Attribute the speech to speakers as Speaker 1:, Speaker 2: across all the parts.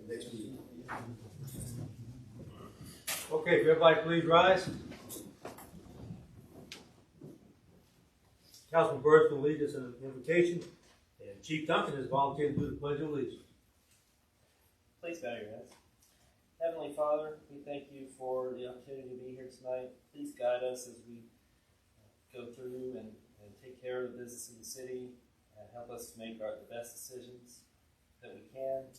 Speaker 1: Next meeting. Okay, if everybody please rise. Councilman Burris will lead us in an invocation, and Chief Duncan has volunteered to do the Pledge of Allegiance.
Speaker 2: Please bow your heads. Heavenly Father, we thank you for the opportunity to be here tonight. Please guide us as we go through and take care of the business of the city and help us to make the best decisions that we can.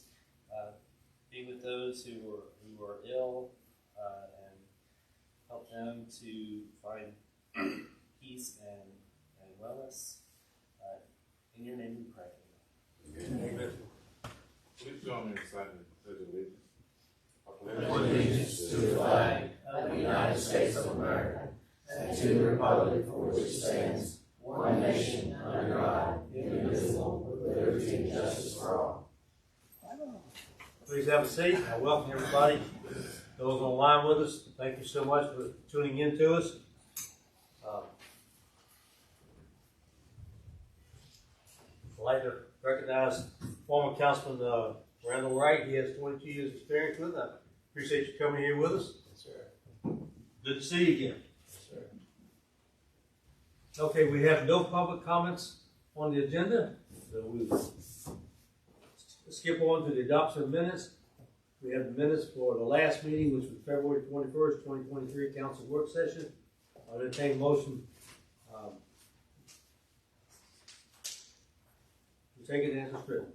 Speaker 2: Be with those who are ill and help them to find peace and wellness. In your name we pray.
Speaker 1: Amen.
Speaker 3: Please join me in reciting the Pledge of Allegiance.
Speaker 4: Allegiance to the flag of the United States of America and to the republic for which it stands, one nation under God, indivisible, with liberty and justice for all.
Speaker 1: Please have a seat. I welcome everybody. Those online with us, thank you so much for tuning in to us. I'd like to recognize former Councilman Randall Wright. He has 22 years experience with us. I appreciate you coming here with us.
Speaker 4: Yes, sir.
Speaker 1: Good to see you again.
Speaker 4: Yes, sir.
Speaker 1: Okay, we have no public comments on the agenda, so we'll skip on to the adoption of minutes. We have the minutes for the last meeting, which was February 21st, 2023, council work session. I'll entertain a motion to take it as it's written.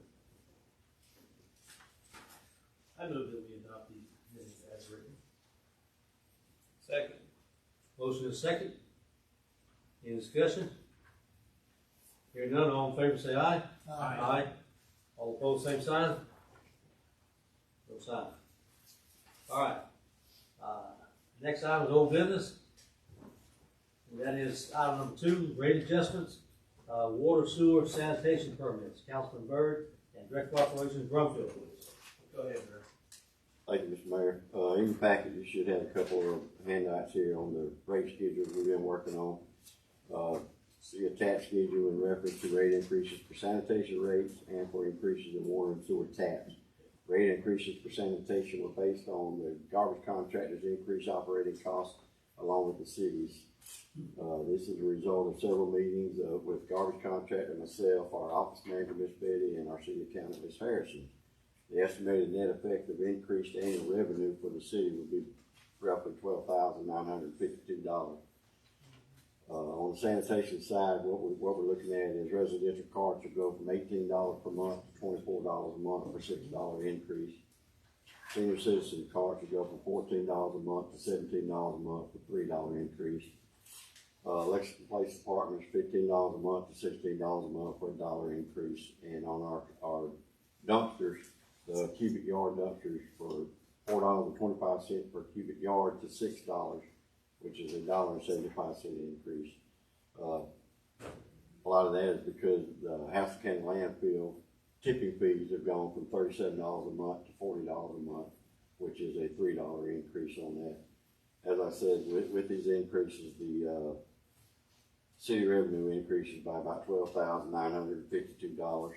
Speaker 1: I move that we adopt these minutes as written.
Speaker 2: Second.
Speaker 1: Motion is second. Any discussion? Hearing none, all in favor say aye. Aye. All opposed, same sign. No sign. All right. Next item is old business. And that is item number 2, rate adjustments, water, sewer, sanitation permits. Councilman Byrd and Director of Operations Brumfield, please. Go ahead, Byrd.
Speaker 5: Thank you, Mr. Mayor. In the packet, you should have a couple of handouts here on the rate schedules we've been working on. See attached schedule in reference to rate increases for sanitation rates and for increases in water and sewer taps. Rate increases for sanitation were based on the garbage contractors' increased operating costs along with the cities. This is a result of several meetings with garbage contractor, myself, our office manager, Ms. Betty, and our city accountant, Ms. Harrison. The estimated net effect of increased annual revenue for the city would be roughly $12,952. On the sanitation side, what we're looking at is residential carts will go from $18 per month to $24 a month for $6 increase. Senior citizen carts will go from $14 a month to $17 a month for $3 increase. Electric police departments, $15 a month to $16 a month for $1 increase. And on our dumpsters, the cubic yard dumpsters for $4.25 per cubic yard to $6, which is $1.75 increase. A lot of that is because the House County landfill tipping fees have gone from $37 a month to $40 a month, which is a $3 increase on that. As I said, with these increases, the city revenue increases by about $12,952.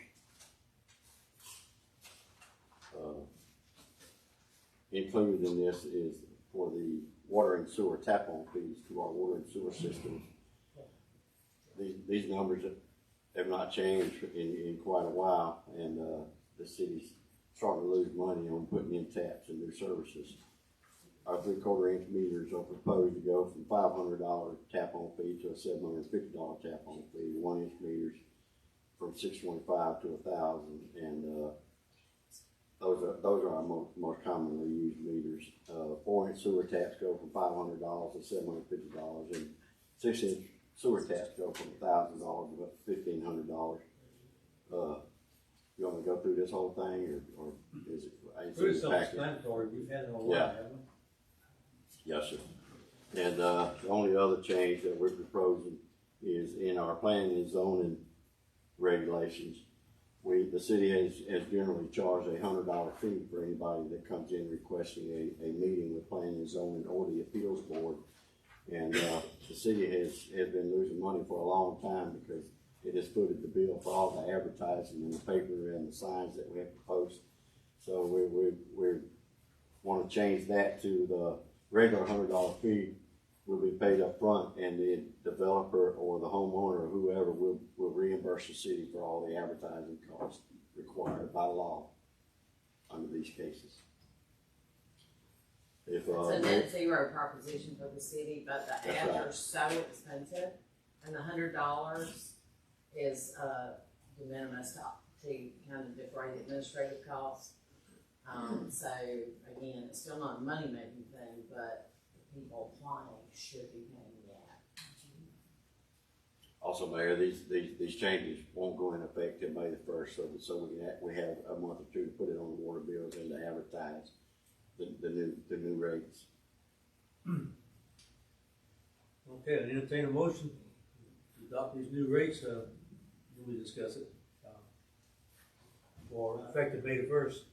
Speaker 5: Included in this is for the water and sewer tap-on fees to our water and sewer systems. These numbers have not changed in quite a while, and the city's starting to lose money on putting in taps and new services. Our 3/4 inch meters are proposed to go from $500 tap-on fee to a $750 tap-on fee. 1 inch meters from $625 to $1,000, and those are our most commonly used meters. 4 inch sewer taps go from $500 to $750, and 6 inch sewer taps go from $1,000 to $1,500. You want me to go through this whole thing, or is it?
Speaker 1: Pretty self-explanatory. We've had it a while, haven't we?
Speaker 5: Yes, sir. And the only other change that we're proposing is in our planning and zoning regulations. The city has generally charged a $100 fee for anybody that comes in requesting a meeting with planning and zoning or the appeals board. And the city has been losing money for a long time because it has footed the bill for all the advertising in the paper and the signs that we have to post. So we wanna change that to the regular $100 fee will be paid up front, and the developer or the homeowner or whoever will reimburse the city for all the advertising costs required by law under these cases. If,
Speaker 6: It's a net zero proposition for the city, but the
Speaker 5: That's
Speaker 6: ads
Speaker 5: right.
Speaker 6: are so expensive, and the $100 is, de minimis to kind of defray the administrative costs. So again, it's still not a money-making thing, but the people applying should be paying that.
Speaker 5: Also, Mayor, these changes won't go into effect till May the 1st, so we have a month or two to put it on the water bills and to advertise the new rates.
Speaker 1: Okay, I entertain a motion to adopt these new rates, we discuss it. For effective May the 1st.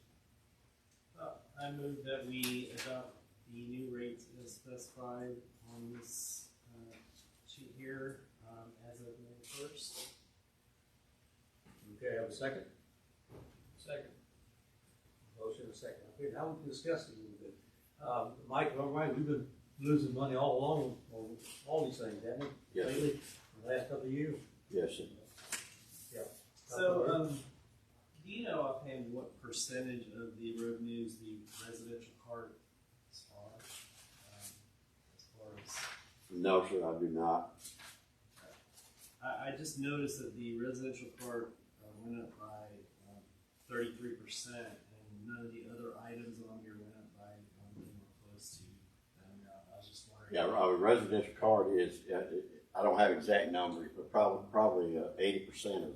Speaker 2: I move that we adopt the new rates as specified on this sheet here as of May 1st.
Speaker 1: Okay, have a second? Second. Motion and a second. Okay, now we can discuss it a little bit. Mike, all right, we've been losing money all along on all these things, haven't we?
Speaker 5: Yes, sir.
Speaker 1: Lately, the last couple of years.
Speaker 5: Yes, sir.
Speaker 2: So, do you know offhand what percentage of the revenues the residential cards are? As far as
Speaker 5: No, sir, I do not.
Speaker 2: I just noticed that the residential card went up by 33%, and none of the other items on here went up by anywhere close to that amount. I was just wondering.
Speaker 5: Yeah, our residential card is, I don't have exact numbers, but probably 80%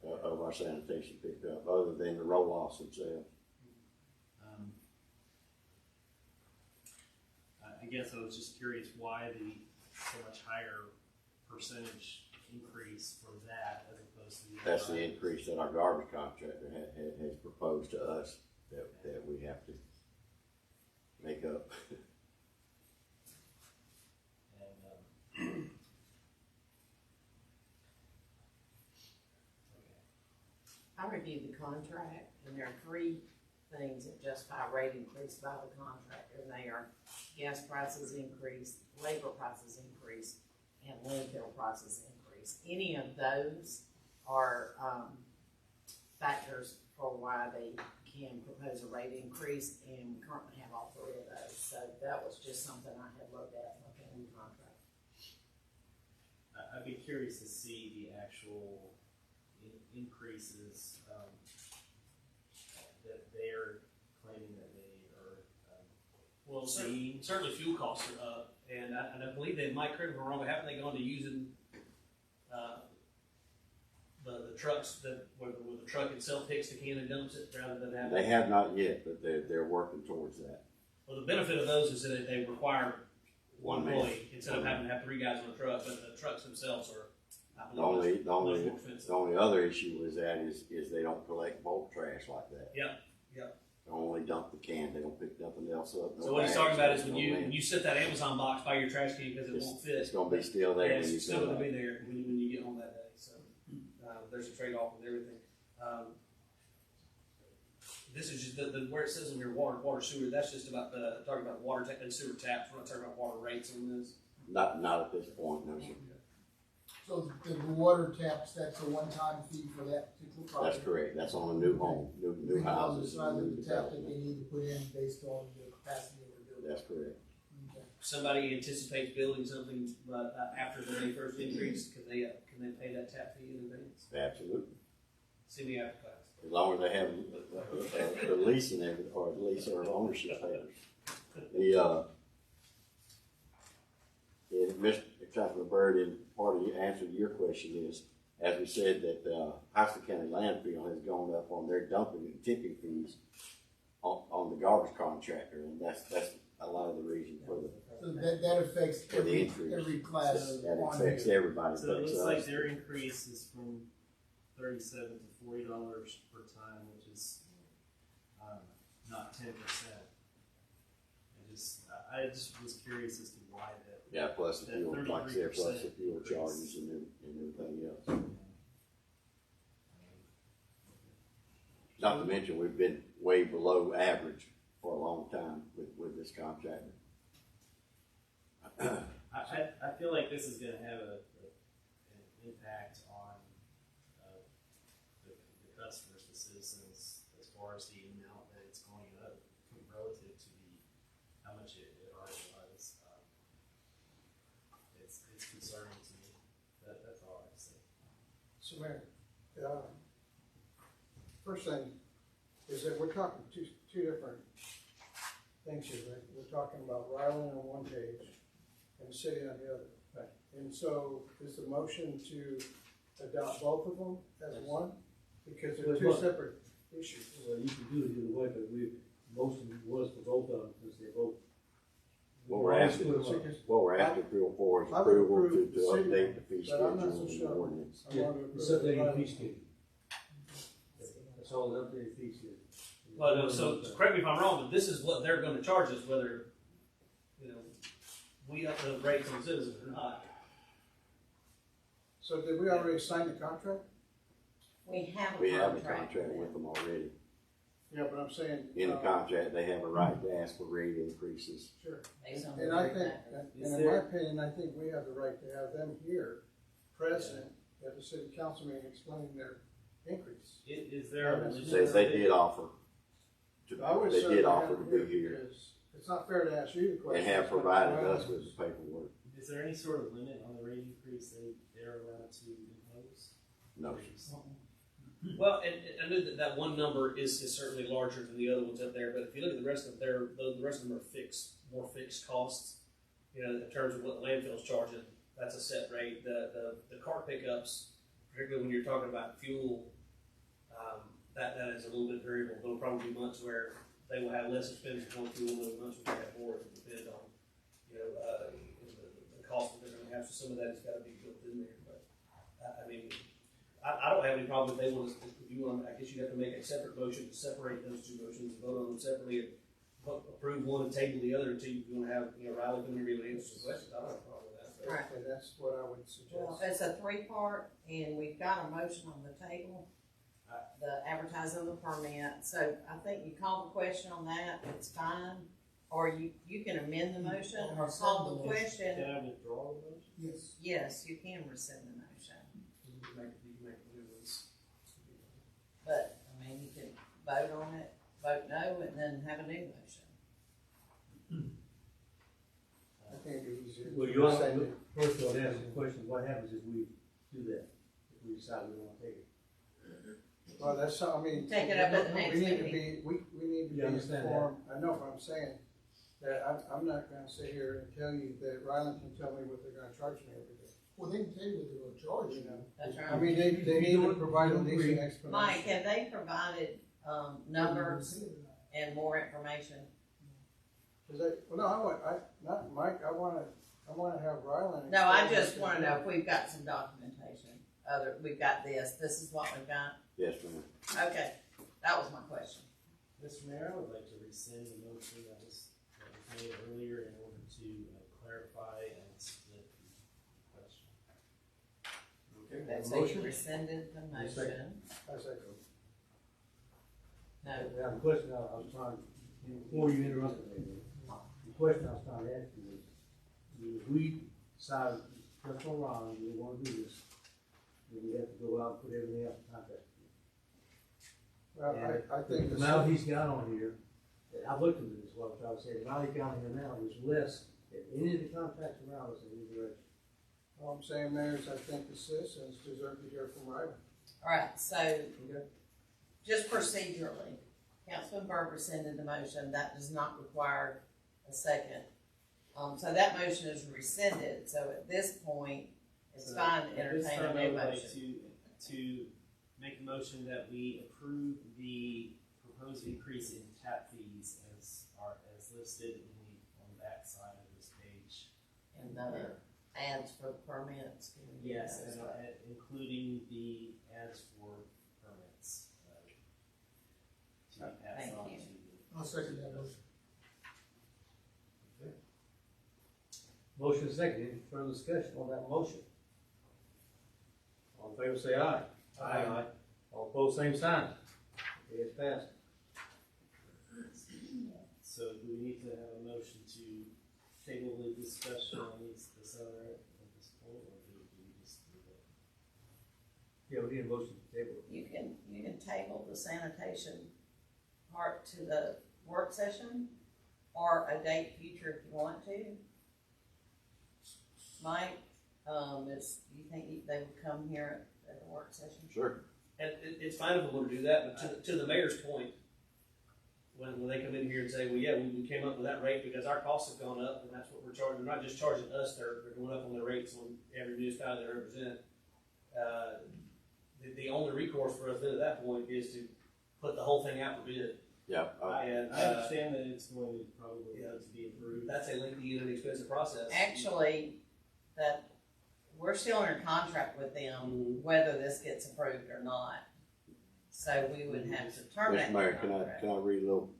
Speaker 5: of our sanitation picked up, other than the roll-offs themselves.
Speaker 2: I guess I was just curious why the so much higher percentage increase for that as opposed to the other
Speaker 5: That's the
Speaker 2: items.
Speaker 5: increase that our garbage contractor has proposed to us that we have to make up.
Speaker 2: And,
Speaker 6: I reviewed the contract, and there are 3 things that justify a rate increase by the contractor, and they are gas prices increase, labor prices increase, and landfill prices increase. Any of those are factors for why they can propose a rate increase, and we currently have all 3 of those. So that was just something I had looked at looking in the contract.
Speaker 2: I'd be curious to see the actual increases that they're claiming that they are
Speaker 7: Well,
Speaker 2: seeing.
Speaker 7: certainly fuel costs are up, and I believe that Mike, correct me if I'm wrong, but haven't they gone to using the trucks where the truck itself takes the can and dumps it rather than having?
Speaker 5: They have not yet, but they're working towards that.
Speaker 7: Well, the benefit of those is that they require one
Speaker 5: One man.
Speaker 7: employee instead of having to have 3 guys on the truck, but the trucks themselves are, I
Speaker 5: The
Speaker 7: believe, much more
Speaker 5: the
Speaker 7: expensive.
Speaker 5: only other issue with that is they don't collect bulk trash like that.
Speaker 7: Yep.
Speaker 5: They only dump the can, they don't pick nothing else up. no
Speaker 7: So what he's
Speaker 5: bags,
Speaker 7: talking about is
Speaker 5: no
Speaker 7: when
Speaker 5: man.
Speaker 7: you set that Amazon box by your trash can because it won't fit.
Speaker 5: It's gonna be still there
Speaker 7: Yeah,
Speaker 5: when you
Speaker 7: it's still
Speaker 5: fill
Speaker 7: gonna
Speaker 5: it
Speaker 7: be
Speaker 5: up.
Speaker 7: there when you get home that day, so, there's a trade-off with everything. This is just where it says on your water sewer, that's just about talking about water and sewer taps, we're not talking about water rates on this.
Speaker 5: Not at this point, no, sir.
Speaker 8: So the water taps, that's a one-time fee for that particular project?
Speaker 5: That's correct, that's on a new home, new houses.
Speaker 8: Regardless of
Speaker 5: new
Speaker 8: the tap that
Speaker 5: development.
Speaker 8: they need to put in based on the capacity of the building?
Speaker 5: That's correct.
Speaker 8: Okay.
Speaker 7: Somebody anticipates building something, but after the May 1st increase, can they pay that tap fee in advance?
Speaker 5: Absolutely.
Speaker 7: See me after class.
Speaker 5: As long as they have the lease and everything, or the lease or ownership papers. Mr. Chaplain Bird, in part of your answer to your question is, as we said, that Houston County Landfill has gone up on their dumping and tipping fees on the garbage contractor, and that's a lot of the reason for
Speaker 8: So that affects
Speaker 5: For the increase.
Speaker 8: every class
Speaker 5: that
Speaker 8: on
Speaker 5: affects
Speaker 8: here.
Speaker 5: everybody.
Speaker 2: So it
Speaker 5: affects
Speaker 2: looks
Speaker 5: us.
Speaker 2: like their increase is from $37 to $40 per ton, which is not 10%. I just was curious as to why that.
Speaker 5: Yeah, plus the
Speaker 2: that
Speaker 5: fuel, like I said, plus the
Speaker 2: 33%
Speaker 5: fuel
Speaker 2: increase.
Speaker 5: charges and everything else. Not to mention, way below average for a long time with this contractor.
Speaker 2: I feel like this is gonna have an impact on, the customers, the citizens, as far as the amount that it's going up relative to how much it already was. It's concerning to me. That's all I have to say.
Speaker 9: So, Mayor, first thing is that we're talking two different things here, right? We're talking about Ryland on one page and the city on the other.
Speaker 1: Right.
Speaker 9: And so is the motion to adopt both of them as one? Because they're two separate issues.
Speaker 1: Well, you can do it either way, but motion was for both of them, because they're both.
Speaker 5: What we're asking for is
Speaker 9: I would
Speaker 5: approval
Speaker 9: approve
Speaker 5: to
Speaker 9: the city
Speaker 5: update the fee
Speaker 9: but
Speaker 5: schedule
Speaker 9: I'm not so
Speaker 5: and the
Speaker 9: sure.
Speaker 5: ordinance.
Speaker 9: I want to approve
Speaker 1: It's updating the
Speaker 9: Ryland.
Speaker 1: fee schedule. That's all, the updated fee schedule.
Speaker 7: Well, no, so correct me if I'm wrong, but this is what they're gonna charge us, whether, you know, we up the rates on citizens or not.
Speaker 9: So did we already sign the contract?
Speaker 6: We have a
Speaker 5: We have a
Speaker 6: contract.
Speaker 5: contract with them already.
Speaker 9: Yeah, but I'm saying.
Speaker 5: In the contract, they have a right to ask for rate increases.
Speaker 9: Sure.
Speaker 6: Based on
Speaker 9: And
Speaker 6: the
Speaker 9: I
Speaker 6: rate
Speaker 9: think,
Speaker 6: that-
Speaker 9: and in my opinion, I think we have the right to have them here, present, at the city council meeting, explaining their increase.
Speaker 2: Is there a limit?
Speaker 5: They did offer
Speaker 9: I would
Speaker 5: they
Speaker 9: certainly
Speaker 5: did
Speaker 9: have
Speaker 5: offer to
Speaker 9: them
Speaker 5: be here
Speaker 9: because it's not fair to ask you the question.
Speaker 5: and have provided us with the paperwork.
Speaker 2: Is there any sort of limit on the rate increase they're allowed to impose?
Speaker 5: No.
Speaker 7: Well, and I know that one number is certainly larger than the other ones up there, but if you look at the rest of them, the rest of them are more fixed costs. You know, in terms of what the landfill's charging, that's a set rate. The car pickups, particularly when you're talking about fuel, that is a little bit variable. There'll probably be months where they will have less expenditure on fuel, and other months where they have more. It depends on, you know, the cost that they're going to have. So some of that has got to be built in there. But I mean, I don't have any problem if they want to. If you want, I guess you have to make a separate motion to separate those two motions, and vote on them separately, and approve one and table the other until you want to have, you know, Riley come in and really answer some questions. I don't have a problem with that. So.
Speaker 6: Right.
Speaker 9: And that's what I would
Speaker 6: Well,
Speaker 9: suggest.
Speaker 6: it's a three-part, and we've got a motion on the table, the advertising of the permit, so I think you call the question on that, it's fine. Or you can amend the motion, or call the question,
Speaker 2: Can I withdraw the motion?
Speaker 8: Yes.
Speaker 6: yes, you can rescind the motion.
Speaker 7: You can make new ones.
Speaker 6: But, I mean, you can vote on it, vote no, and then have a new motion.
Speaker 9: I think it'd be easier.
Speaker 1: Well,
Speaker 9: to
Speaker 1: you also,
Speaker 9: rescind it.
Speaker 1: first of all, answer the question, what happens if we do that? If we decide we want to take it?
Speaker 9: Well, that's, I mean.
Speaker 6: Take it up at the next
Speaker 9: we need to
Speaker 6: meeting.
Speaker 9: we need to be
Speaker 1: You understand that?
Speaker 9: informed. I know what I'm saying, that I'm not gonna sit here and tell you that Ryland can tell me what they're gonna charge me every day.
Speaker 8: Well, they can tell you what they're gonna charge
Speaker 9: You
Speaker 8: you.
Speaker 9: know,
Speaker 6: That's
Speaker 9: I
Speaker 6: right.
Speaker 9: mean, they need to provide at least an explanation.
Speaker 6: Mike, have they provided, numbers and more information?
Speaker 9: Cause well, no, not Mike, I wanna have Ryland.
Speaker 6: No, I
Speaker 9: explain
Speaker 6: just
Speaker 9: what
Speaker 6: wanna
Speaker 9: they're
Speaker 6: know if we've got some documentation, we've got this is what we've got,
Speaker 5: Yes, ma'am.
Speaker 6: okay, that was my question.
Speaker 2: Mr. Mayor, I would like to rescind the motion that was made earlier in order to clarify and split the question.
Speaker 1: Okay.
Speaker 6: Okay, so you rescinded the motion,
Speaker 1: Second.
Speaker 9: I say go.
Speaker 6: no,
Speaker 1: Now, the question I was trying, before you interrupted me, the question I was trying to ask you was, if we decide, just on Ron, we want to do this, then we have to go out and put everything else in contract.
Speaker 9: Well, I think
Speaker 1: The
Speaker 9: the
Speaker 1: amount
Speaker 9: city,
Speaker 1: he's got on here, I've looked into this, what I'm trying to say, the amount he's got on here now is less than any of the contracts around us in either direction.
Speaker 9: all I'm saying, Mayor, is I think the citizens deserve to hear from Ryland.
Speaker 6: alright, so, just procedurally, Councilman Byrd rescinded the motion, that does not require a second. So that motion is rescinded, so at this point, it's
Speaker 2: So
Speaker 6: fine to
Speaker 2: at this
Speaker 6: entertain
Speaker 2: time,
Speaker 6: a
Speaker 2: I
Speaker 6: new
Speaker 2: would like
Speaker 6: motion.
Speaker 2: to make a motion that we approve the proposed increase in tap fees as listed on the back side of this page.
Speaker 6: And the ads for the permits. can we do
Speaker 2: Yes,
Speaker 6: that as
Speaker 2: and
Speaker 6: well?
Speaker 2: including the ads for permits. To be passed
Speaker 6: Thank
Speaker 2: on
Speaker 6: you.
Speaker 2: to the.
Speaker 8: I'll second that motion.
Speaker 1: Motion second, any further discussion on that motion? All in favor say aye.
Speaker 8: Aye.
Speaker 1: All opposed, same sign. Okay, it's passed.
Speaker 2: So do we need to have a motion to table the discussion on this other at this point, or do we just do that?
Speaker 1: Yeah, we need a motion to table.
Speaker 6: You can table the sanitation part to the work session, or a date future if you want to. Mike, do you think they would come here at a work session?
Speaker 5: Sure.
Speaker 7: And it's fine if we want to do that, but to the mayor's point, when they come in here and say, well, yeah, we came up with that rate because our costs have gone up, and that's what we're charging. They're not just charging us; they're going up on their rates on every municipality they represent. The only recourse for us then at that point is to put the whole thing out for bid.
Speaker 5: Yeah.
Speaker 7: And
Speaker 2: I understand that it's going to probably need to be approved.
Speaker 7: that's a lengthy and expensive process.
Speaker 6: Actually, that we're still under contract with them, whether this gets approved or not. So we would have to terminate
Speaker 5: Mr.
Speaker 6: the
Speaker 5: Mayor,
Speaker 6: contract.
Speaker 5: can I read a little,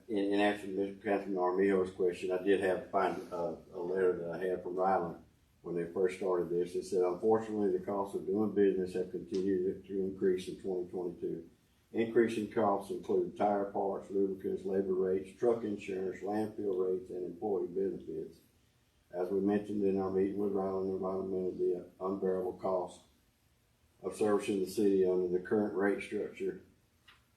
Speaker 5: in answer to Mr. Councilman Armijo's question, I did have to find a letter that I had from Ryland when they first started this. It said, unfortunately, the costs of doing business have continued to increase in 2022. Increasing costs include tire parts, lubricants, labor rates, truck insurance, landfill rates, and employee benefits. As we mentioned in our meeting with Ryland, environmental, the unbearable cost of servicing the city under the current rate structure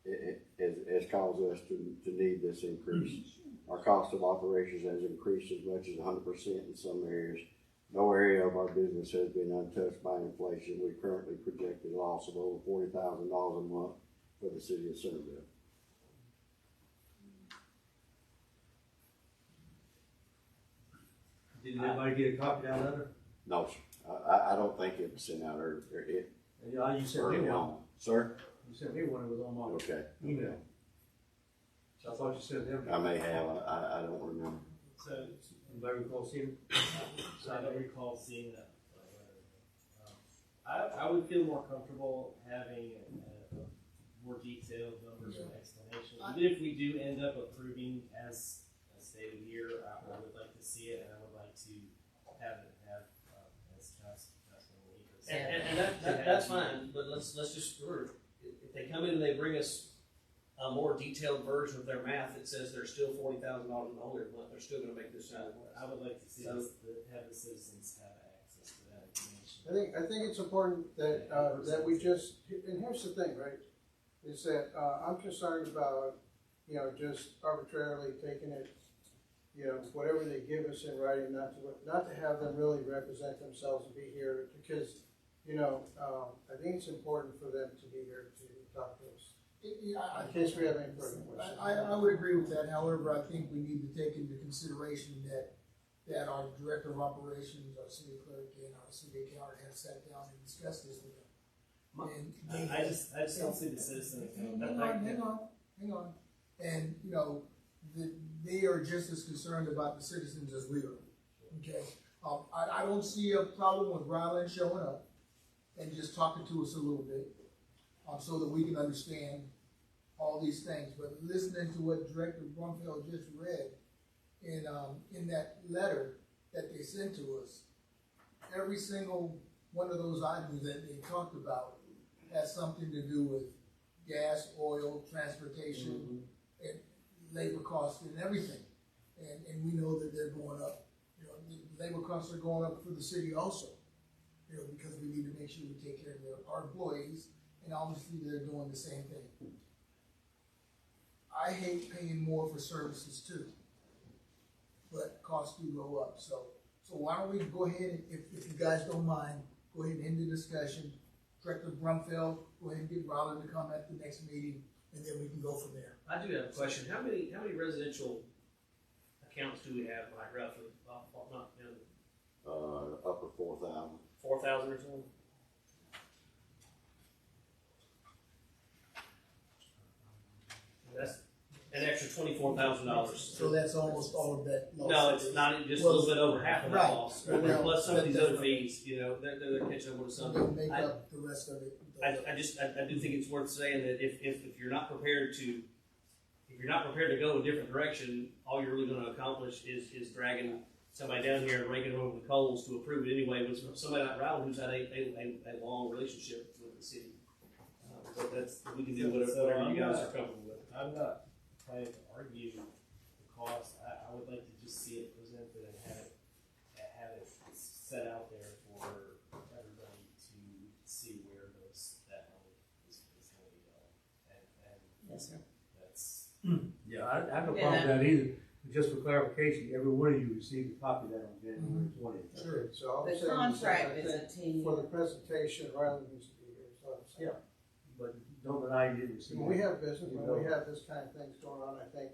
Speaker 5: has caused us to need this increase. Our cost of operations has increased as much as 100% in some areas. No area of our business has been untouched by inflation. We currently project a loss of over $40,000 a month for the city of Centerville.
Speaker 1: Did everybody get a copy of that letter?
Speaker 5: No, sir. I don't think it was sent out early
Speaker 1: Yeah, you sent me one.
Speaker 5: on. Sir?
Speaker 1: You sent me one. It was on my
Speaker 5: Okay.
Speaker 1: email. So I thought you sent them.
Speaker 5: I may have. I don't remember.
Speaker 2: So
Speaker 1: Anybody recall seeing it?
Speaker 2: I don't recall seeing that letter. I would feel more comfortable having more detailed numbers and explanation. Even if we do end up approving as stated here, I would like to see it, and I would like to have as Councilman
Speaker 7: And that's fine, but let's just remember, if they come in and they bring us a more detailed version of their math that says they're still $40,000 in the hole every month, they're still gonna make this sound less.
Speaker 2: I would like to see
Speaker 7: So-
Speaker 2: have the citizens have access to that information.
Speaker 9: I think it's important that, that we just, and here's the thing, right? Is that, I'm concerned about, just arbitrarily taking it, whatever they give us in writing, not to have them really represent themselves and be here, because, I think it's important for them to be here to talk to us.
Speaker 8: Yeah,
Speaker 9: In case we have any further questions.
Speaker 8: I would agree with that. However, I think we need to take into consideration that our director of operations, our city clerk, and our city accountant have sat down and discussed this with them. And they
Speaker 2: I just don't see the citizens.
Speaker 8: hang on. And, they are just as concerned about the citizens as we are, okay? I don't see a problem with Ryland showing up and just talking to us a little bit, so that we can understand all these things. But listening to what Director Brumfield just read in that letter that they sent to us, every single one of those items that they talked about has something to do with gas, oil, transportation, and labor costs and everything. And we know that they're going up. The labor costs are going up for the city also, because we need to make sure we take care of our employees, and obviously they're doing the same thing. I hate paying more for services too, but costs do go up. So why don't we go ahead and, if you guys don't mind, go ahead and end the discussion. Director Brumfield, go ahead and get Ryland to come at the next meeting, and then we can go from there.
Speaker 7: I do have a question. How many residential accounts do we have, like roughly, not,
Speaker 5: Upper 4,000.
Speaker 7: 4,000 or something? That's an extra $24,000.
Speaker 8: So that's almost all of that loss.
Speaker 7: No, it's not, just a little bit over half of that
Speaker 8: Right.
Speaker 7: loss.
Speaker 8: Well,
Speaker 7: Plus some of these
Speaker 8: that's
Speaker 7: other
Speaker 8: right.
Speaker 7: fees, they're catching up with
Speaker 8: So
Speaker 7: some.
Speaker 8: they make up the rest of it.
Speaker 7: I do think it's worth saying that if you're not prepared to go a different direction, all you're really gonna accomplish is dragging somebody down here and raking over the coals to approve it anyway, with somebody like Ryland who's had a long relationship with the city. But we can do whatever you guys are comfortable with.
Speaker 2: I'm not trying to argue cost. I would like to just see it presented and have it set out there for everybody to see where that money is going to go. And
Speaker 6: Yes, sir.
Speaker 2: that's,
Speaker 1: Yeah, I have no problem with that either. Just for clarification, every one of you received a copy of that on January 20th.
Speaker 8: Sure.
Speaker 9: So all I'm
Speaker 6: The
Speaker 9: saying
Speaker 6: contract
Speaker 9: I
Speaker 6: is a
Speaker 9: think for
Speaker 6: 10-year.
Speaker 9: the presentation, Riley needs to be here, is what I'm saying.
Speaker 1: But don't deny you didn't receive
Speaker 9: When we
Speaker 1: it.
Speaker 9: have business, when we have this kind of things going on, I think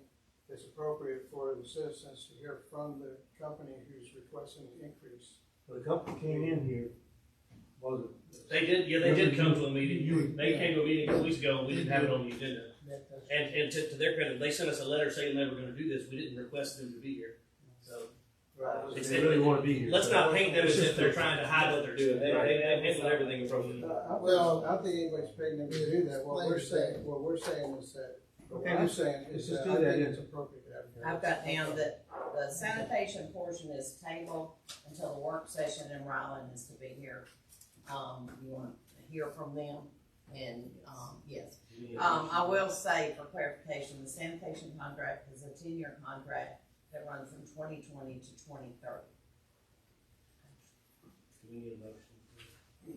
Speaker 9: it's appropriate for the citizens to hear from the company who's requesting the increase.
Speaker 1: Well, the company came in here, was it?
Speaker 7: They did come to a meeting. They came to a meeting a couple weeks ago, and we didn't have it on the agenda. And to their credit, they sent us a letter saying they were gonna do this, we didn't request them to be here. So,
Speaker 1: They really wanna be here.
Speaker 7: let's not paint them as if they're trying to hide what they're doing. They handled everything appropriately.
Speaker 8: Well,
Speaker 9: I don't think anybody's paying them to do that. What we're saying is that, what
Speaker 1: Okay,
Speaker 9: I'm saying
Speaker 1: let's
Speaker 9: is
Speaker 1: just
Speaker 9: that
Speaker 1: do
Speaker 9: I
Speaker 1: that
Speaker 9: think
Speaker 1: then.
Speaker 9: it's appropriate to have.
Speaker 6: I've got down that the sanitation portion is tabled until the work session, and Ryland is to be here. You want to hear from them, and, yes. I will say for clarification, the sanitation contract is a 10-year contract that runs from 2020 to 2030.
Speaker 2: do we need a motion?
Speaker 6: I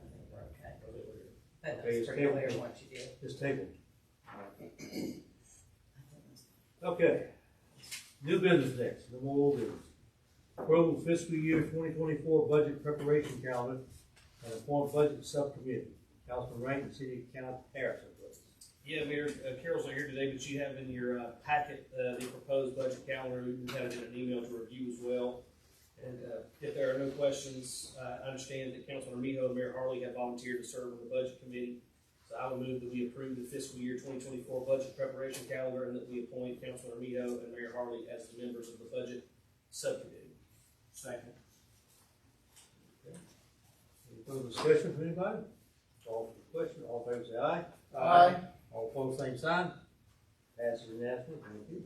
Speaker 6: think we're okay. But
Speaker 1: Okay,
Speaker 6: that's
Speaker 1: it's
Speaker 6: pretty
Speaker 1: tabled.
Speaker 6: clear what you did.
Speaker 1: This table.
Speaker 6: I think that's-
Speaker 1: Okay. New business next, no more old business. Approval fiscal year 2024 budget preparation calendar and appoint budget subcommittee. Councilman Rankin, City Council Harrison, please.
Speaker 7: Yeah, Mayor, Carol's not here today, but you have in your packet the proposed budget calendar. We have it in an email to review as well. And if there are no questions, I understand that Councilman Armijo and Mayor Harley have volunteered to serve on the budget committee. So I will move that we approve the fiscal year 2024 budget preparation calendar and that we appoint Councilman Armijo and Mayor Harley as the members of the budget subcommittee.
Speaker 2: Second.
Speaker 1: Any further discussion from anybody? Call for the question, all in favor say aye.
Speaker 8: Aye.
Speaker 1: All opposed, same sign. Passes unanimously, thank you.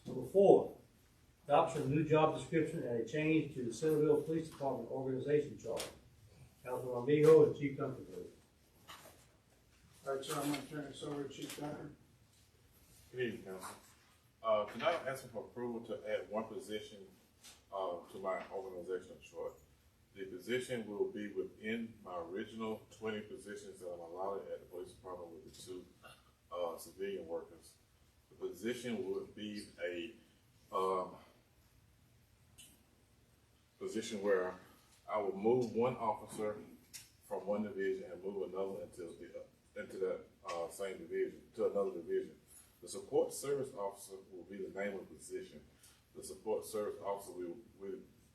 Speaker 1: Number 4, adoption of new job description and a change to the Centerville Police Department organization chart. Councilman Armijo and Chief Duncan, please.
Speaker 9: All right, so I'm gonna turn this over to Chief Duncan.
Speaker 3: Good evening, council. Tonight I'm asking for approval to add one position, to my organizational chart. The position will be within my original 20 positions that I'm allotted at the police department with the 2, civilian workers. The position would be a, position where I will move one officer from one division and move another into that same division, to another division. The support service officer will be the name of the position. The support service officer will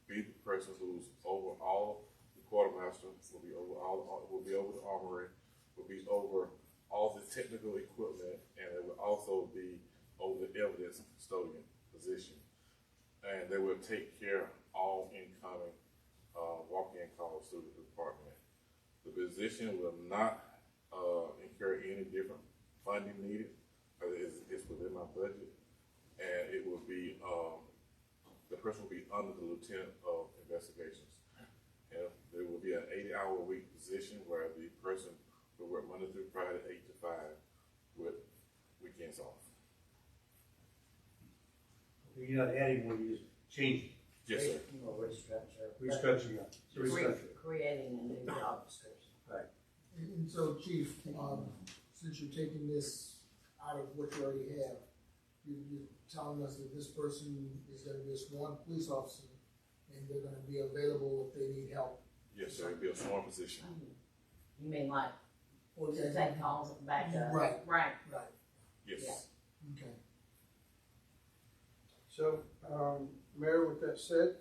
Speaker 3: be the person who's over all the quartermaster, will be over the armory, will be over all the technical equipment, and it will also be over the evidence custodian position. And they will take care of all incoming walk-in calls through the department. The position will not incur any different funding needed. It's within my budget, and it will be the person will be under the lieutenant of investigations. And there will be an 80-hour week position where the person will work Monday through Friday, 8 to 5, with weekends off.
Speaker 1: You're not adding one, you just changing,
Speaker 3: Yes, sir.
Speaker 1: restructuring.
Speaker 6: Creating a new job description.
Speaker 8: And so, Chief, since you're taking this out of what you already have, you're telling us that this person is gonna be this one police officer, and they're gonna be available if they need help.
Speaker 3: Yes, sir. It'll be a sworn position.
Speaker 6: You mean like
Speaker 8: Well,
Speaker 6: to take calls and back up?
Speaker 8: Right.
Speaker 6: Right.
Speaker 8: Right,
Speaker 3: Yes.
Speaker 8: okay.
Speaker 9: So, Mayor, with that said,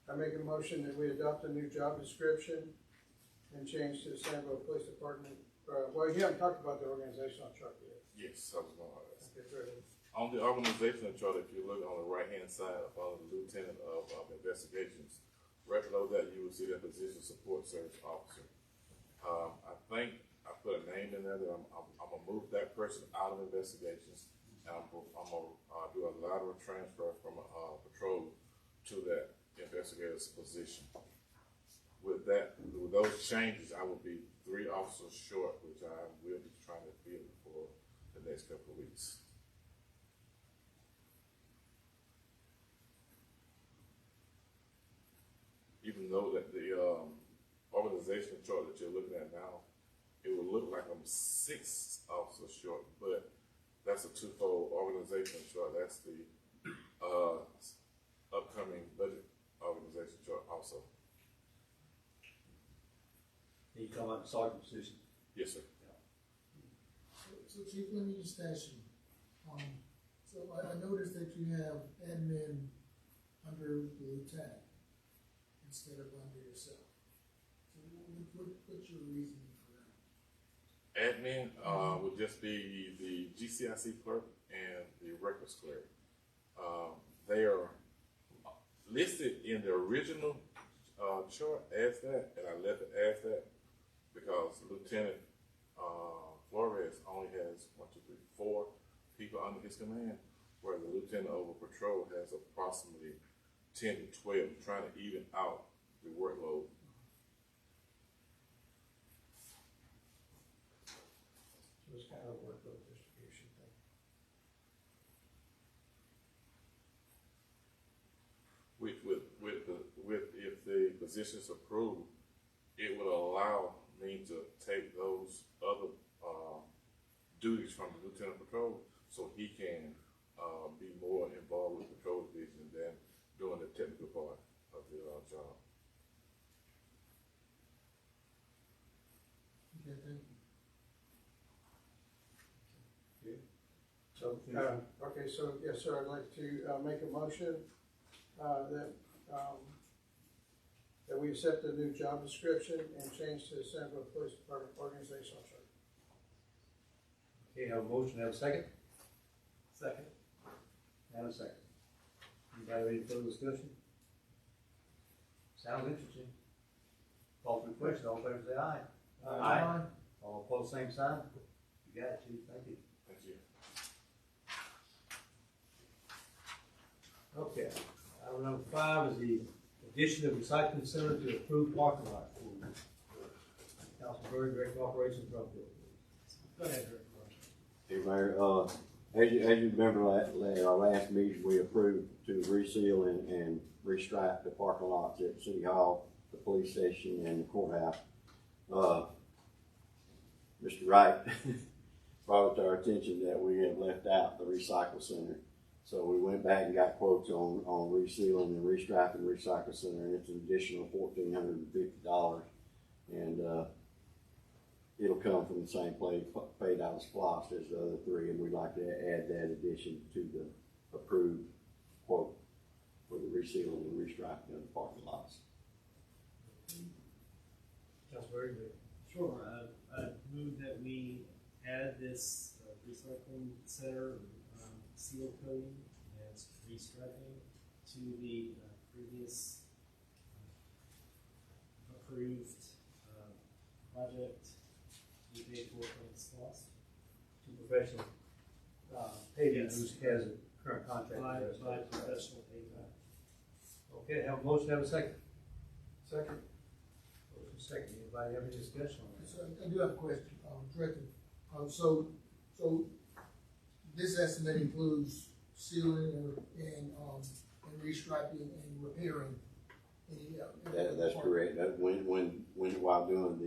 Speaker 9: I make a motion that we adopt a new job description and change to the Sanibel Police Department. Well, you haven't talked about the organizational chart yet.
Speaker 3: Yes, I was going to ask.
Speaker 9: Okay, great.
Speaker 3: On the organizational chart, if you look on the right-hand side above the lieutenant of investigations, right below that, you will see that position support service officer. I think I put a name in there that I'm gonna move that person out of investigations, and I'm gonna do a lateral transfer from a patrol to that investigator's position. With those changes, I will be 3 officers short, which I will be trying to fill the next couple of weeks. Even though that the organizational chart that you're looking at now, it will look like I'm 6 officers short, but that's a twofold organizational chart. That's the upcoming budget organization chart also.
Speaker 1: You come out the sergeant position.
Speaker 3: Yes, sir.
Speaker 8: So Chief, let me just ask you, so I noticed that you have admin under the lieutenant instead of under yourself. So what's your reasoning for that?
Speaker 3: Admin would just be the GCIC clerk and the records clerk. They are listed in the original chart as that, and I left it as that because Lieutenant Flores only has 4 people under his command, where the lieutenant over patrol has approximately 10 to 12, trying to even out the workload.
Speaker 1: So it's kind of a workload distribution thing.
Speaker 3: If the position's approved, it would allow me to take those other duties from the lieutenant patrol, so he can be more involved with patrol division than doing the technical part of the job.
Speaker 8: Okay, thank you.
Speaker 1: So,
Speaker 9: Okay, so, yes, sir, I'd like to, make a motion, that we accept the new job description and change to the Centerville Police Department organizational chart.
Speaker 1: okay, have a motion, have a second?
Speaker 2: Second.
Speaker 1: Have a second. Anybody ready for the discussion? Sounds interesting. Call for the question, all in favor say aye.
Speaker 8: Aye.
Speaker 1: All opposed, same sign. You got it, Chief, thank you.
Speaker 3: Thank you.
Speaker 1: Okay, item number 5 is the addition of recycling center to approved parking lot. Council Bird, Director of Operations, Brumfield. Go ahead, Director.
Speaker 5: Hey, Mayor, as you remember at our last meeting, we approved to reseal and restripe the parking lots at City Hall, the police station, and the courthouse. Mr. Wright brought it to our attention that we had left out the recycle center. So we went back and got quotes on resealing and restriping the recycle center, and it's an additional $1,450. And it'll come from the same place paid out of SPLOST as the other 3, and we'd like to add that addition to the approved quote for the resealing and restriping of the parking lots.
Speaker 1: Council Bird,
Speaker 2: Sure. I move that we add this recycling center seal coating and restriping to the previous approved project we paid for from SPLOST.
Speaker 1: two professional paving
Speaker 2: Yes.
Speaker 1: who has a current contract.
Speaker 2: By
Speaker 1: with us.
Speaker 2: professional paving.
Speaker 1: Okay, have a motion, have a second.
Speaker 9: Second.
Speaker 1: Motion second. Anybody have any discussion on
Speaker 8: So I do have a question, Director. So this estimate includes sealing and restriping and repairing any,
Speaker 5: That's correct. That while doing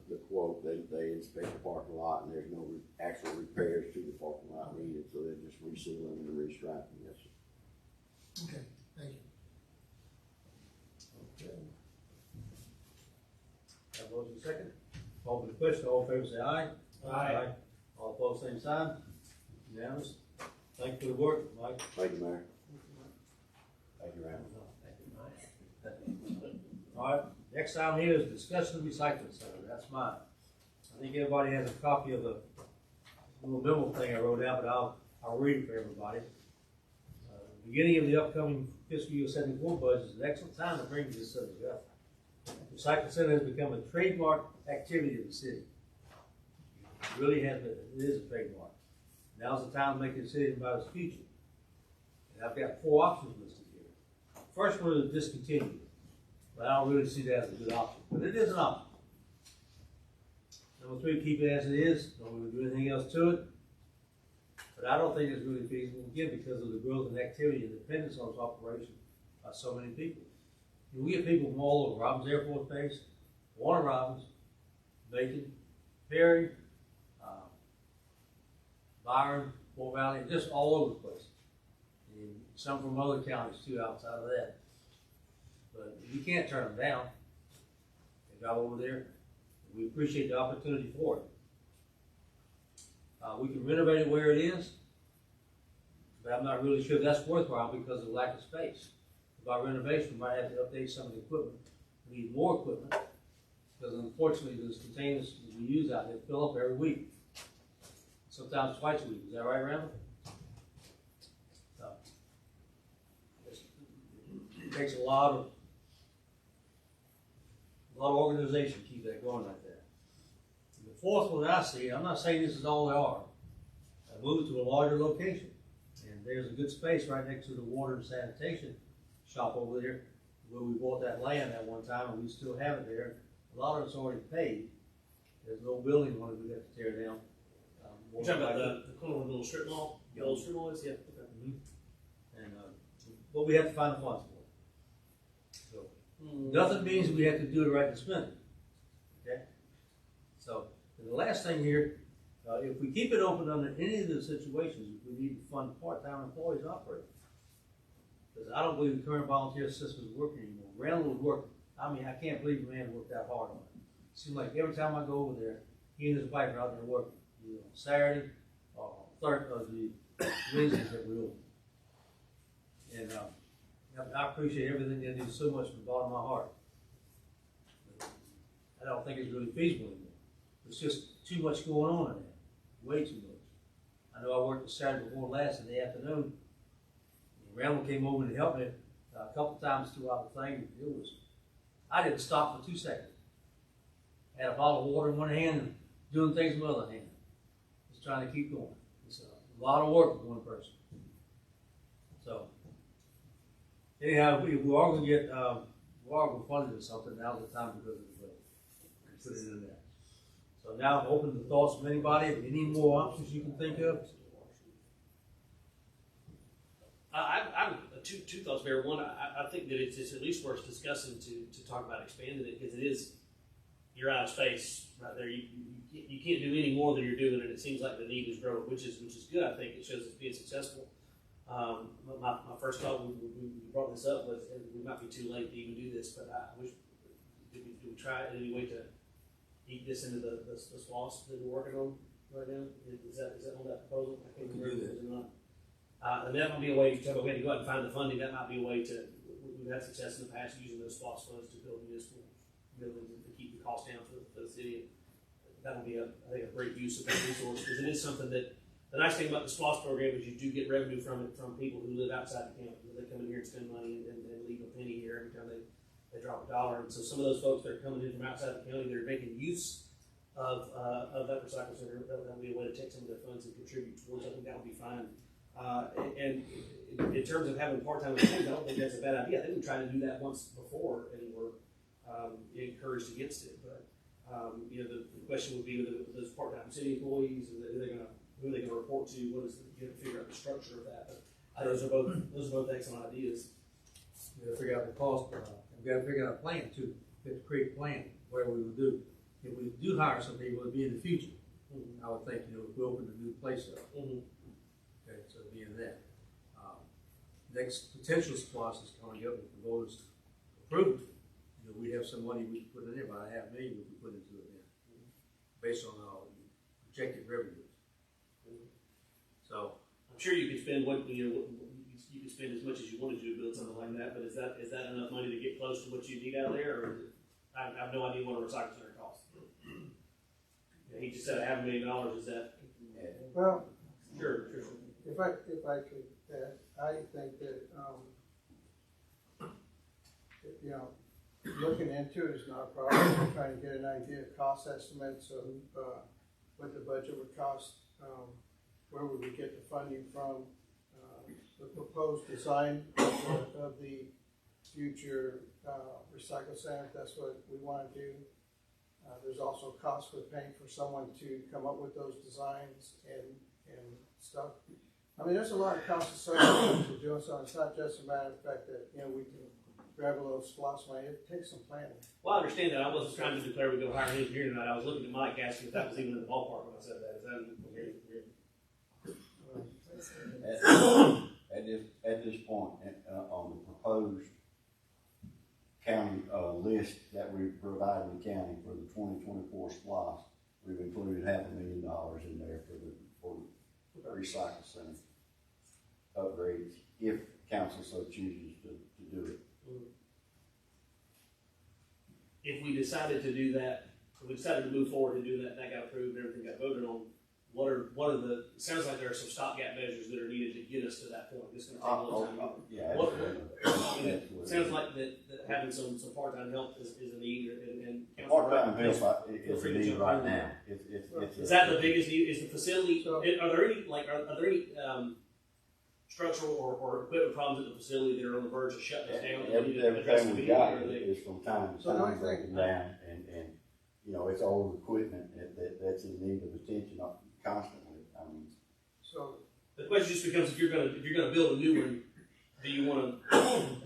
Speaker 5: the quote, they inspect the parking lot, and there's no actual repairs to the parking lot needed, so they're just resealing and restriping. Yes, sir.
Speaker 8: Okay, thank you.
Speaker 1: Okay. Have a motion second. Call for the question, all in favor say aye.
Speaker 2: Aye.
Speaker 1: All opposed, same sign. Unanimous. Thank you for the work, Mike.
Speaker 5: Thank you, Mayor. Thank you, Randall.
Speaker 1: All right, next item here is discussion of recycling center. That's mine. I think everybody has a copy of the little memo thing I wrote out, but I'll read it for everybody. Beginning of the upcoming fiscal year 74 budget is an excellent time to bring this subject up. The recycling center has become a trademark activity of the city. It really has been. It is a trademark. Now's the time to make a decision about its future. And I've got 4 options listed here. First one is discontinue. But I don't really see that as a good option. But it is an option. Number 3, keep it as it is. Don't really do anything else to it. But I don't think it's really feasible, again, because of the growth and activity and dependence on this operation by so many people. And we get people from all over, Robins Air Force Base, Warner Robins, Macon, Perry, Byron, Fort Valley, just all over the place. And some from other counties too outside of that. But we can't turn them down. They got over there. We appreciate the opportunity for it. We can renovate it where it is, but I'm not really sure that's worthwhile because of lack of space. By renovation, we might have to update some of the equipment. We need more equipment because unfortunately those containers that we use out there fill up every week. Sometimes twice a week. Is that right, Randall? So, it takes a lot of organization to keep that going like that. And the fourth one that I see, I'm not saying this is all they are. I moved to a larger location, and there's a good space right next to the water and sanitation shop over there, where we bought that land at one time, and we still have it there. A lot of it's already paid. There's no building one we got to tear down.
Speaker 7: You're talking about the corner of the little strip mall? The old strip mall is? Yeah. Okay.
Speaker 1: Mm-hmm. And, but we have to find the funds for it. So, nothing means we have to do it right to spend it. Okay? So, and the last thing here, if we keep it open under any of the situations, we need to fund part-time employees operating. Because I don't believe the current volunteer system is working anymore. Randall was working. I mean, I can't believe the man worked that hard on it. Seems like every time I go over there, he and his wife are out there working. You know, Saturday, third of the Wednesdays that we're open. And I appreciate everything they do so much from the bottom of my heart. But I don't think it's really feasible anymore. There's just too much going on in there. Way too much. I know I worked the Saturday before last in the afternoon. Randall came over to help me a couple times throughout the thing. I didn't stop for 2 seconds. Had a bottle of water in one hand and doing things in the other hand. Just trying to keep going. It's a lot of work for one person. So, anyhow, we are going to get, we are going to fund it or something. Now's the time to go to the bill and put it in there. So now I'm open to the thoughts of anybody. If any more options you can think of.
Speaker 7: I'm two thoughts, Mayor. One, I think that it's at least worth discussing to talk about expanding it because it is, you're out of space right there. You can't do any more than you're doing, and it seems like the need is growing, which is good. I think it shows it's being successful. My first thought when we brought this up was we might be too late to even do this, but I wish do we try in any way to eat this into the SWOS that we're working on right now? Is that on that proposal? I can't remember if it is or not. And that might be a way to we had to go out and find the funding. That might be a way to, we've had success in the past using those SWOS funds to build municipal buildings and to keep the cost down for the city. That would be, I think, a great use of that resource because it is something that, the nice thing about the SWOS program is you do get revenue from it from people who live outside the county. They come in here and spend money and leave a penny here every time they drop a dollar. And so some of those folks that are coming in from outside the county, they're making use of that recycle center. That would be a way to take some of their funds and contribute towards. I think that would be fine. And in terms of having part-time employees, I don't think that's a bad idea. I think we tried to do that once before and were encouraged against it. But the question would be with those part-time city employees, who are they going to report to? What is you have to figure out the structure of that. But those are both excellent ideas.
Speaker 1: We got to figure out the cost. We got to figure out a plan too. We have to create a plan where we will do. If we do hire some people, it'll be in the future. I would think if we open a new place up. Okay, so it'll be in that. Next potential SPOS is coming up. If the voters approve it, we have some money we can put in there, about $500,000 we can put into it now, based on our projected revenues. So
Speaker 7: I'm sure you could spend you could spend as much as you wanted to build something like that. But is that enough money to get close to what you need out there, or I have no idea what a recycle center costs. He just said $500,000. Is that?
Speaker 9: Well,
Speaker 7: Sure.
Speaker 9: if I could add, I think that, looking into it is not a problem. We're trying to get an idea of cost estimates of what the budget would cost, where would we get the funding from, the proposed design of the future recycle center, if that's what we want to do. There's also costs with paying for someone to come up with those designs and stuff. I mean, there's a lot of costs associated with doing so. It's not just a matter of the fact that, you know, we can grab a little splosh money. It takes some planning.
Speaker 7: Well, I understand that. I wasn't trying to declare we go hire an engineer tonight. I was looking at Mike asking if that was even in the ballpark when I said that. Is that
Speaker 5: At this point, on the proposed county, list that we provided the county for the 2024 SPLOST, we've included $500,000 in there for recycle center upgrades, if council so chooses to do it.
Speaker 7: if we decided to do that, if we decided to move forward and do that, that got approved and everything got voted on, what are the, it sounds like there are some stopgap measures that are needed to get us to that point. It's gonna take a little time.
Speaker 5: Yeah.
Speaker 7: What, it sounds like that having some part-time help is a need, and
Speaker 5: Part-time help is a need right now.
Speaker 7: Is that the biggest need? Is the facility? Are there any structural or equipment problems at the facility that are on the verge of shutting us down?
Speaker 5: Everything we got is from time to time breaking down, and you know, it's old equipment that's in need of attention constantly. I mean,
Speaker 9: So
Speaker 7: the question just becomes, if you're gonna build a new one, do you want to?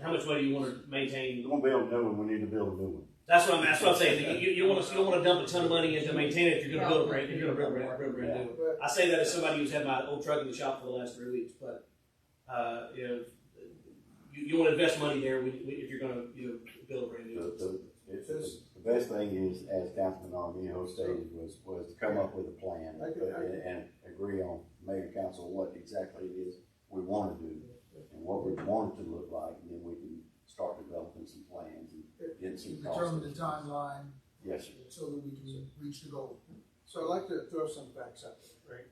Speaker 7: How much money do you want to maintain?
Speaker 5: we're gonna build a new one. We need to build a new one.
Speaker 7: That's what I'm saying. You don't want to dump a ton of money into maintain it if you're gonna build a brand new one. I say that as somebody who's had my old truck in the shop for the last 3 weeks, but you know, you want to invest money there if you're gonna build a brand new one.
Speaker 5: The best thing is, as Councilman Armijo stated, was to come up with a plan and agree on mayor and council what exactly it is we want to do and what we want it to look like, and then we can start developing some plans and get some costs.
Speaker 8: Determine the timeline.
Speaker 5: Yes, sir.
Speaker 8: So that we can reach the goal.
Speaker 9: So I'd like to throw some facts out there, right?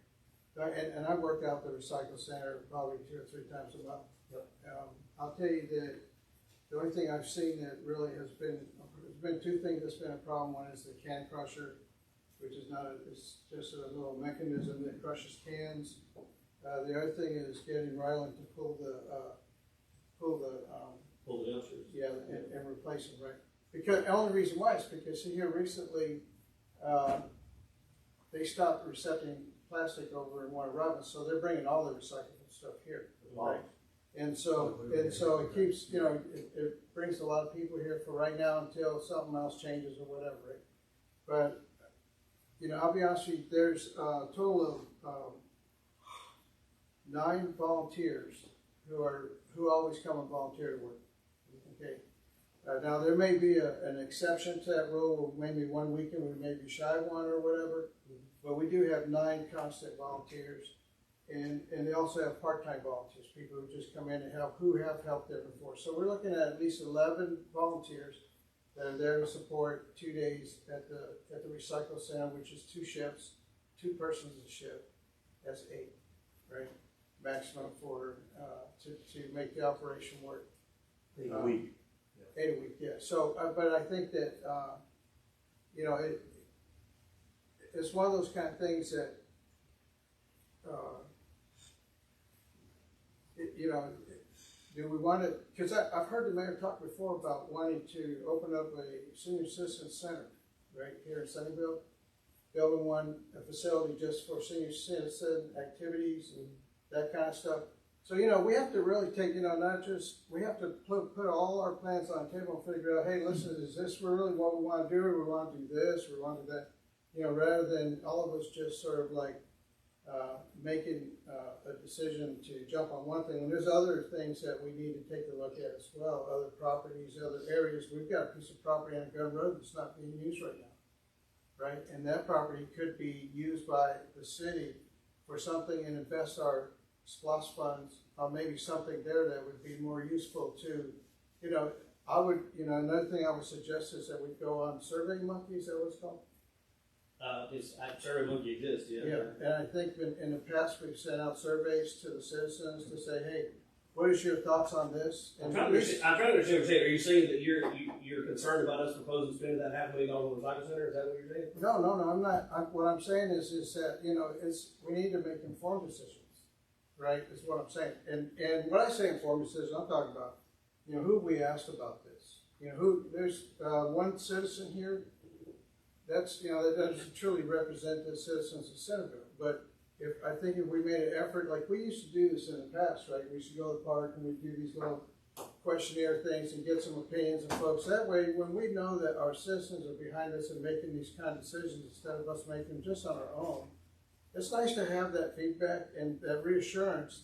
Speaker 9: And I work out the recycle center probably 2 or 3 times a month. I'll tell you that the only thing I've seen that really has been, there's been 2 things that's been a problem. One is the can crusher, which is it's just a little mechanism that crushes cans. The other thing is getting Ryland to pull the
Speaker 7: dumpsters.
Speaker 9: yeah, and replace them, right? Because the only reason why is because here recently, they stopped accepting plastic over in Warner Robins, so they're bringing all the recyclable stuff here, right? And so it keeps, you know, it brings a lot of people here for right now until something else changes or whatever, right? But, you know, I'll be honest with you, there's a total of 9 volunteers who always come and volunteer to work. Okay. Now there may be an exception to that rule. Maybe one weekend we may be shy one or whatever, but we do have 9 constant volunteers, and they also have part-time volunteers, people who just come in and help, who have helped there before. So we're looking at least 11 volunteers that are there to support 2 days at the recycle center, which is 2 shifts, 2 persons a shift. That's 8, right? Maximum for to make the operation work.
Speaker 5: 8 a week.
Speaker 9: 8 a week, yeah. So, but I think that you know, it's one of those kind of things that you know, do we want to? Because I've heard the mayor talk before about wanting to open up a senior citizen center right here in Sunnyvale, building a facility just for senior citizen activities and that kind of stuff. So, you know, we have to really take, you know, not just, we have to put all our plans on the table and figure out, hey, listen, is this really what we want to do? Or we want to do this, or we want to do that? You know, rather than all of us just sort of like making a decision to jump on one thing. And there's other things that we need to take a look at as well, other properties, other areas. We've got a piece of property on Gun Road that's not being used right now, right? And that property could be used by the city for something and invest our SPLOST funds, or maybe something there that would be more useful to, you know, another thing I would suggest is that we go on Survey Monkey, is that what it's called?
Speaker 7: Survey Monkey exists, yeah.
Speaker 9: Yeah, and I think in the past we've sent out surveys to the citizens to say, hey, what is your thoughts on this?
Speaker 7: I'm trying to understand what you're saying. Are you saying that you're concerned about us proposing spending that $500,000 on the recycle center? Is that what you're saying?
Speaker 9: No, I'm not. What I'm saying is that, you know, we need to make informed decisions. Right, is what I'm saying. And when I say informed decisions, I'm talking about, you know, who we asked about this. You know, there's one citizen here that's, you know, that doesn't truly represent the citizens of Centerville. But I think if we made an effort, like we used to do this in the past, right? We used to go to the park and we'd do these little questionnaire things and get some opinions of folks. That way, when we know that our citizens are behind us and making these kind of decisions instead of us making them just on our own, it's nice to have that feedback and that reassurance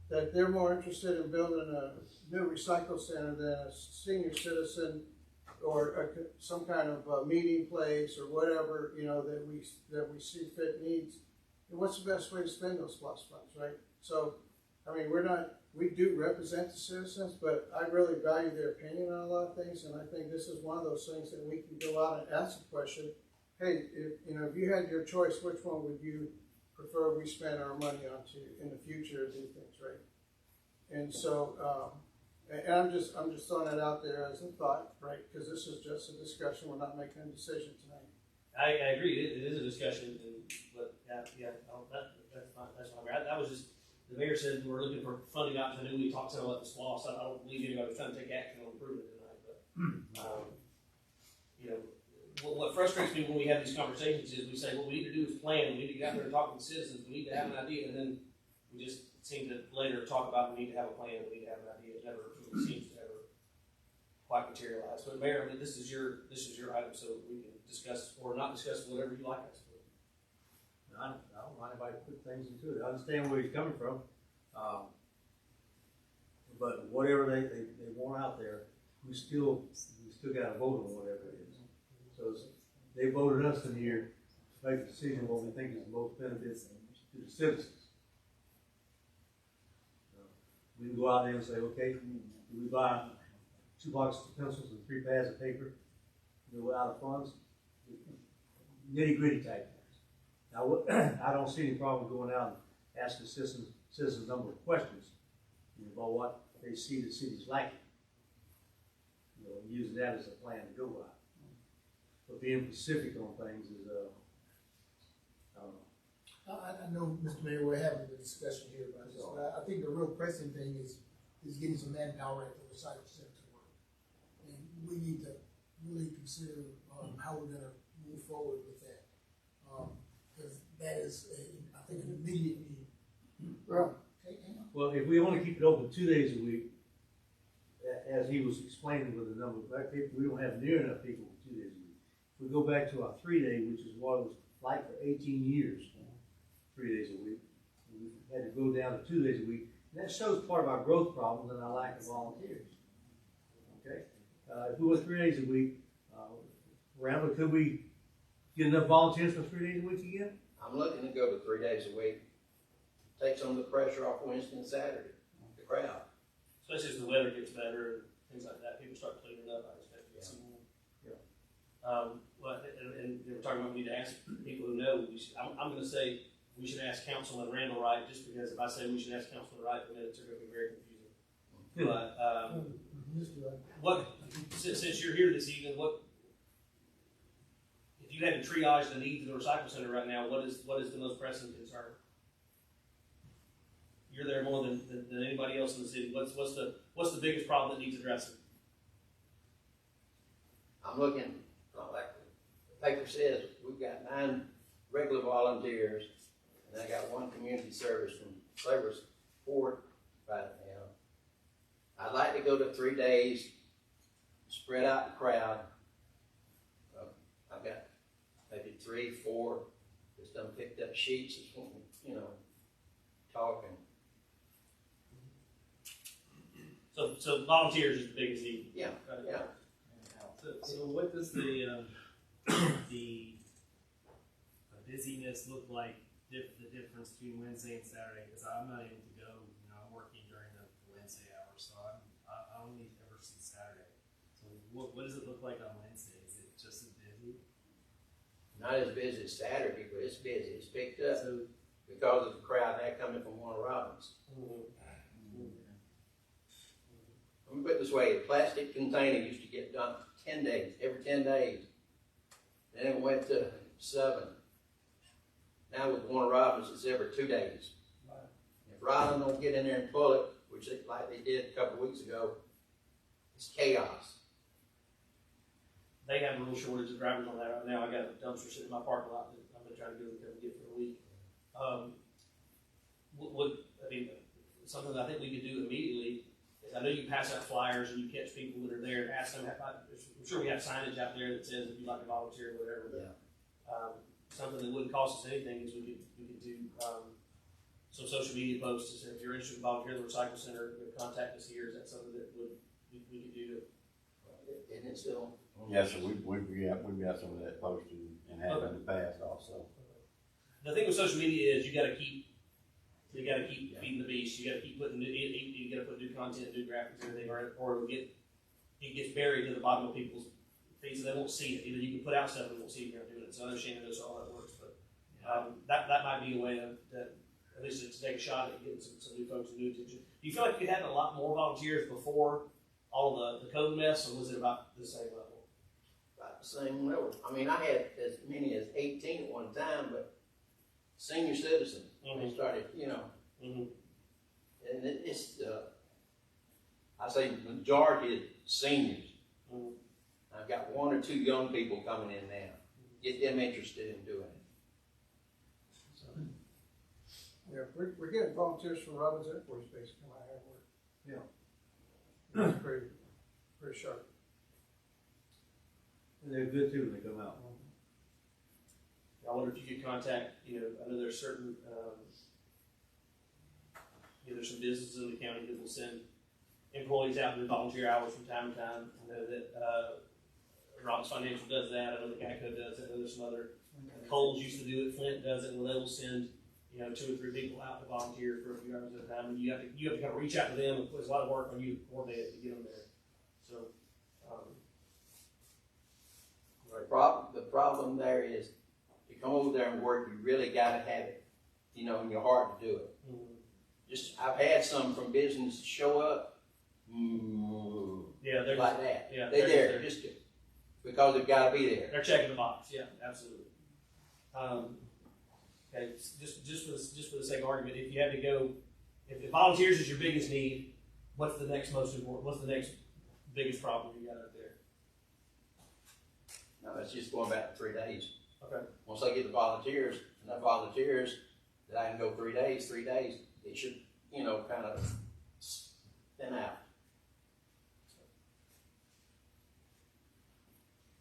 Speaker 9: that they're more interested in building a new recycle center than a senior citizen or some kind of meeting place or whatever, you know, that we see fit needs. And what's the best way to spend those SPLOST funds, right? So, I mean, we do represent the citizens, but I really value their opinion on a lot of things, and I think this is one of those things that we can go out and ask the question, hey, if you had your choice, which one would you prefer we spend our money on in the future to do things, right? And so, and I'm just throwing that out there as a thought, right? Because this is just a discussion. We're not making a decision tonight.
Speaker 7: I agree. It is a discussion, but that's fine. That's fine. That was just the mayor said we're looking for funding options. I knew we talked some about the SPLOST. I don't believe anybody was trying to take action on improvement tonight, but you know, what frustrates me when we have these conversations is we say what we need to do is plan. We need to get out there and talk to the citizens. We need to have an idea, and then we just seem to later talk about we need to have a plan. We need to have an idea. It never really seems to ever quite materialize. But Mayor, I mean, this is your item, so we can discuss or not discuss whatever you like us.
Speaker 1: I don't mind anybody put things into it. I understand where he's coming from. But whatever they want out there, we still gotta vote on whatever it is. So they voted us in here to make a decision what we think is the most benefits to the citizens. We can go out there and say, okay, do we buy 2 boxes of pencils and 3 pads of paper, out of funds? Nitty gritty type things. Now, I don't see any problem going out and asking citizens a number of questions about what they see the city's lacking. And using that as a plan to go by. But being specific on things is, I don't know.
Speaker 8: I know, Mr. Mayor, we're having a discussion here about this, but I think the real pressing thing is getting some manpower at the recycle center to work. And we need to really consider how we're gonna move forward with that. Because that is, I think, an immediate need.
Speaker 9: Well,
Speaker 1: Well, if we only keep it open 2 days a week, as he was explaining with the number of black people, we don't have near enough people for 2 days a week. If we go back to our 3-day, which is what it was like for 18 years, 3 days a week, we had to go down to 2 days a week. And that shows part of our growth problems and our lack of volunteers. Okay? If we went 3 days a week, Randall, could we get enough volunteers for 3 days a week again?
Speaker 4: I'm looking to go to 3 days a week. Take some of the pressure off Wednesday and Saturday, the crowd.
Speaker 7: Especially as the weather gets better and things like that, people start cleaning up. I expect to get some more. Well, and they were talking about we need to ask people who know. I'm going to say we should ask Councilman Randall Wright, just because if I say we should ask Councilman Wright, the minutes are going to be very confusing. But since you're here this evening, if you had to triage the needs of the recycle center right now, what is the most pressing concern? You're there more than anybody else in the city. What's the biggest problem that needs addressing?
Speaker 4: I'm looking, like the paper says, we've got 9 regular volunteers, and I got 1 community service from Savers Fort right now. I'd like to go to 3 days, spread out the crowd. I've got maybe 3, 4 just done picked up sheets, talking.
Speaker 7: So volunteers is the biggest need.
Speaker 4: Yeah, yeah.
Speaker 2: So what does the busyness look like? The difference between Wednesday and Saturday? Because I'm not able to go. I'm working during the Wednesday hours, so I only ever see Saturday. So what does it look like on Wednesday? Is it just as busy?
Speaker 4: Not as busy as Saturday, but it's busy. It's picked up because of the crowd that coming from Warner Robins. Let me put it this way: a plastic container used to get dumped 10 days, every 10 days. Then it went to 7. Now with Warner Robins, it's every 2 days. If Ryland don't get in there and pull it, which like they did a couple of weeks ago, it's chaos.
Speaker 7: They have a real shortage of drivers on that right now. I got a dumpster sitting in my parking lot that I've been trying to get for a week. I mean, something that I think we could do immediately is I know you pass out flyers and you catch people that are there and ask them. I'm sure we have signage out there that says if you'd like to volunteer or whatever. But, something that wouldn't cost us anything is we could do some social media posts to say if you're interested in volunteer at the recycle center, contact us here. Is that something that we could do?
Speaker 4: Isn't it still?
Speaker 5: Yes, sir, we've got some of that posted and have in the past also.
Speaker 7: The thing with social media is you got to keep feeding the beast. You got to keep putting you got to put new content, new graphics, everything, or it gets buried to the bottom of people's feeds, so they won't see it. Either you can put out stuff and they won't see it, you're not doing it. So I understand knows how all that works, but that might be a way that at least to take a shot at getting some new folks and new attention. Do you feel like you had a lot more volunteers before all the COVID mess, or was it about the same level?
Speaker 4: About the same level. I mean, I had as many as 18 at one time, but senior citizens, they started, and it's, I say the majority is seniors. I've got one or two young people coming in now. Get them interested in doing it. So.
Speaker 9: Yeah, we're getting volunteers from Robbins Air Force Base come out here and work. Yeah. It's pretty sharp.
Speaker 1: And they're good too when they come out.
Speaker 7: I wonder if you could contact, I know there's certain, there's some businesses in the county that will send employees out to do volunteer hours from time to time. I know that Robbins Financial does that. I know that Geico does it. I know there's some other, Coles used to do it. Flint does it. Well, they will send 2 or 3 people out to volunteer for a few hours at a time, and you have to kind of reach out to them. And there's a lot of work on you to coordinate it to get them there. So,
Speaker 4: the problem there is to come over there and work, you really got to have it, in your heart to do it. Just I've had some from business show up,
Speaker 7: they're
Speaker 4: like that.
Speaker 7: Yeah,
Speaker 4: they're there just because they've got to be there.
Speaker 7: They're checking the box. Yeah, absolutely. Okay, just for the sake of argument, if you had to go, if volunteers is your biggest need, what's the next most important? What's the next biggest problem you got out there?
Speaker 4: No, it's just going back to 3 days.
Speaker 7: Okay.
Speaker 4: Once I get the volunteers, enough volunteers that I can go 3 days, it should, kind of thin out.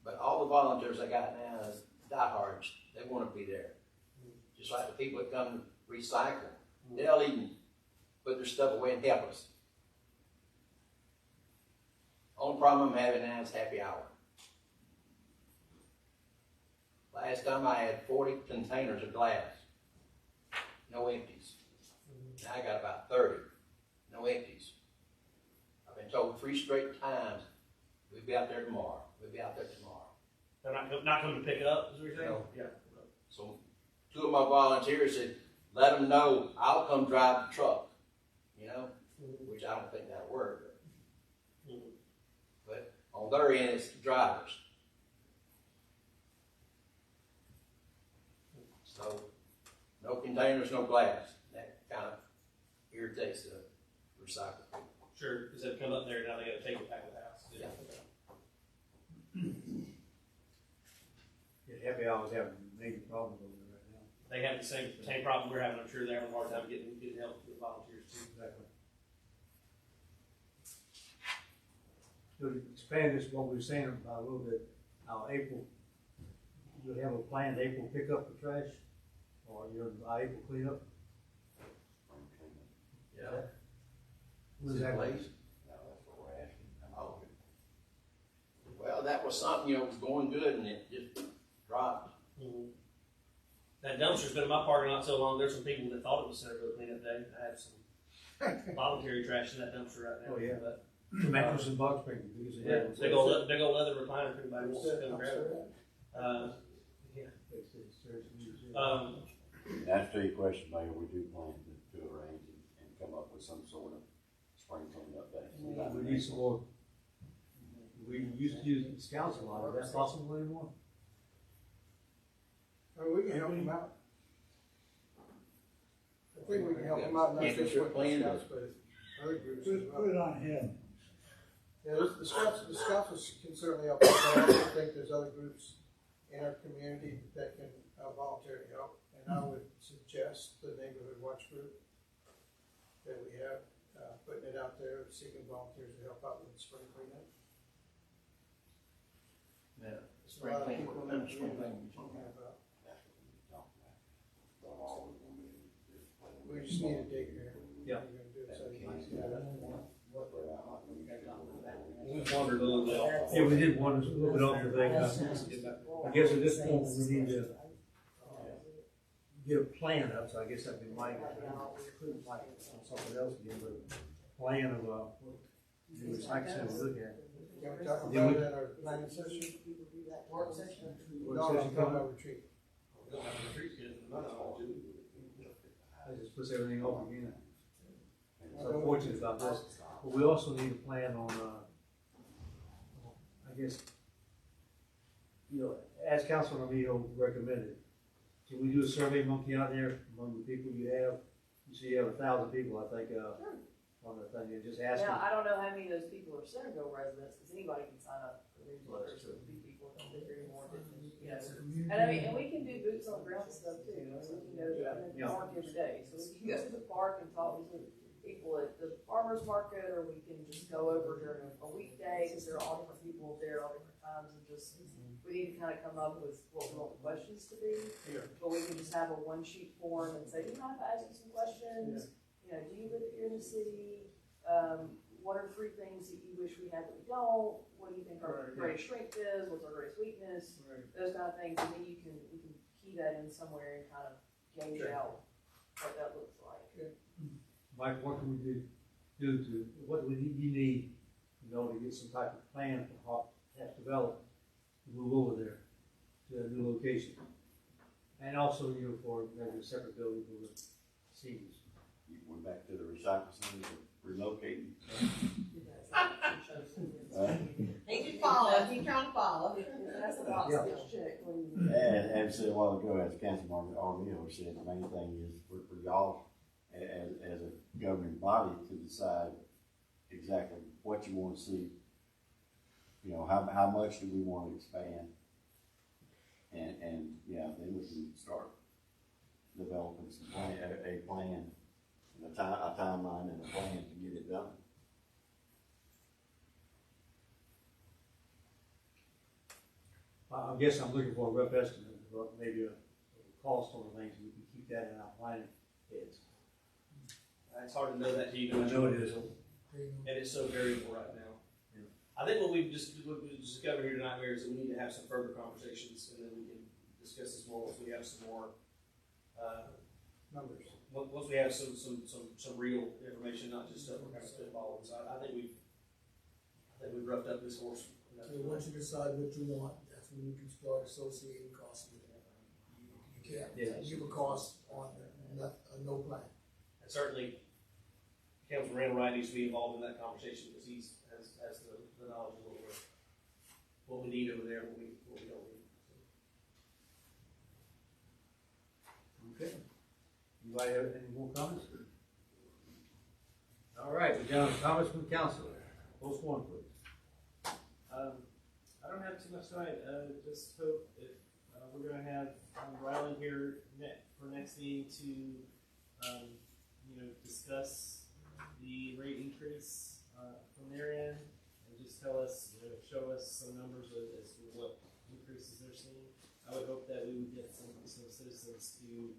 Speaker 4: But all the volunteers I got now is diehards. They want to be there. Just like the people that come to recycle. They'll even put their stuff away and help us. Only problem I'm having now is happy hour. Last time I had 40 containers of glass. No empties. Now I got about 30. No empties. I've been told 3 straight times, we'll be out there tomorrow. We'll be out there tomorrow.
Speaker 7: They're not coming to pick it up, is what you're saying?
Speaker 4: No.
Speaker 7: Yeah.
Speaker 4: So 2 of my volunteers said, let them know I'll come drive the truck. Which I don't think that'll work. But on their end, it's the drivers. So, no containers, no glass. That kind of irritates the recycle people.
Speaker 7: Sure, because they've come up there, now they got to take it back to the house.
Speaker 4: Yeah.
Speaker 1: Happy hours have major problems over there right now.
Speaker 7: They have the same problem we're having. I'm sure they're having a hard time getting help with volunteers too.
Speaker 1: Exactly. To expand this, what we were saying about a little bit, April, you'll have a planned April pickup for trash, or your April cleanup?
Speaker 4: Yeah.
Speaker 1: What is that like?
Speaker 4: No, that's what we're asking. Oh. Well, that was something, was going good and it just dropped.
Speaker 7: That dumpster's been in my parking lot so long, there's some people that thought it was Center for the cleanup day. I have some voluntary trash in that dumpster right now.
Speaker 1: Oh, yeah.
Speaker 7: But,
Speaker 1: Mattress and box springs, because they have.
Speaker 7: big old leather recliner if anybody wants to come grab it.
Speaker 5: Answer to your question, Mayor, we do plan to arrange and come up with some sort of spring cleanup day.
Speaker 1: We need some more. We used to use scouts a lot. Is that possible anymore?
Speaker 9: I mean, we can help them out. I think we can help them out, not
Speaker 4: Can't
Speaker 9: just
Speaker 4: be
Speaker 9: with the
Speaker 4: planned.
Speaker 9: scouts, but other groups as well.
Speaker 10: Put it on him.
Speaker 9: Yeah, the scouts can certainly help us out. I think there's other groups in our community that can volunteer to help. And I would suggest the Neighborhood Watch Group that we have, putting it out there, seeking volunteers to help out with the spring cleanup.
Speaker 4: Yeah.
Speaker 9: There's a lot of people in that community talking about. We just need a date here.
Speaker 1: Yeah.
Speaker 9: We're gonna do it so you can see that.
Speaker 7: We wandered a little bit off.
Speaker 1: Yeah, we did one, a little bit off the thing. I guess at this point, we need to get a plan up, so I guess that'd be Mike, like, something else again, but a plan of, which like I said, we look at.
Speaker 9: Can we talk
Speaker 1: Yeah,
Speaker 9: about
Speaker 1: we-
Speaker 9: it at our planning session?
Speaker 6: Work session?
Speaker 1: Work
Speaker 9: No,
Speaker 1: session
Speaker 9: I'm talking
Speaker 1: coming?
Speaker 9: about retreat.
Speaker 1: That just puts everything off again. So unfortunate about this, but we also need a plan on, I guess, as Councilman Amijo recommended, can we do a survey monkey out there among the people you have? You see, you have 1,000 people, I think, on the thing, and just ask them.
Speaker 6: Now, I don't know how many of those people are Centerville residents, because anybody can sign up for newsletters, so if these people don't live here anymore,
Speaker 8: It's a community.
Speaker 6: And I mean, and we can do boots on the ground stuff too, so we can go to, I mean,
Speaker 1: Yeah.
Speaker 6: park every day, so we can go to the park and talk to people at the farmer's market, or we can just go over during a weekday, because there are all different people there at all different times, and just, we need to kind of come up with what we want the questions to be.
Speaker 9: Yeah.
Speaker 6: But we can just have a one sheet form and say, do you mind if I ask you some questions? You know, do you live here in the city? What are 3 things that you wish we had that we don't? What do you think our greatest strength is? What's our greatest weakness? Those kind of things, and then we can key that in somewhere and kind of gauge out what that looks like.
Speaker 1: Mike, what can we do to, what do you need, to get some type of plan for how that's developed, to move over there to a new location? And also, for maybe a separate building for the seniors.
Speaker 5: You went back to the recycle center, relocating.
Speaker 6: He just follow, keep trying to follow. That's the box
Speaker 1: Yeah.
Speaker 6: gets checked.
Speaker 5: And said a while ago, as Councilman Armijo said, the main thing is for y'all, as a governing body, to decide exactly what you want to see. How much do we want to expand? And then we can start developing some plan, a plan, and a timeline and a plan to get it done.
Speaker 1: I guess I'm looking for a rough estimate, of maybe a cost on the things, we can keep that in our planning heads.
Speaker 7: It's hard to know that till you
Speaker 1: I know it is.
Speaker 7: and it's so variable right now.
Speaker 1: Yeah.
Speaker 7: I think what we discovered here tonight, Mayor, is that we need to have some further conversations, and then we can discuss this more once we have some more,
Speaker 9: Numbers.
Speaker 7: once we have some real information, not just stuff we're kind of spitballing. So I think we've roughed up this horse.
Speaker 8: So once you decide what you want, that's when you can start associating costs with it. You can't give a cost on no plan.
Speaker 7: And certainly, Councilman Randall Wright needs to be involved in that conversation, because he has the knowledge of what we need over there, what we don't need.
Speaker 1: Okay. Anybody have any more comments? All right, we're down to comments from council. Post 1, please.
Speaker 2: I don't have too much tonight. Just hope if we're going to have Ryland here for next meeting to, discuss the rate increase from their end, and just tell us, show us some numbers as to what increases they're seeing. I would hope that we would get some citizens to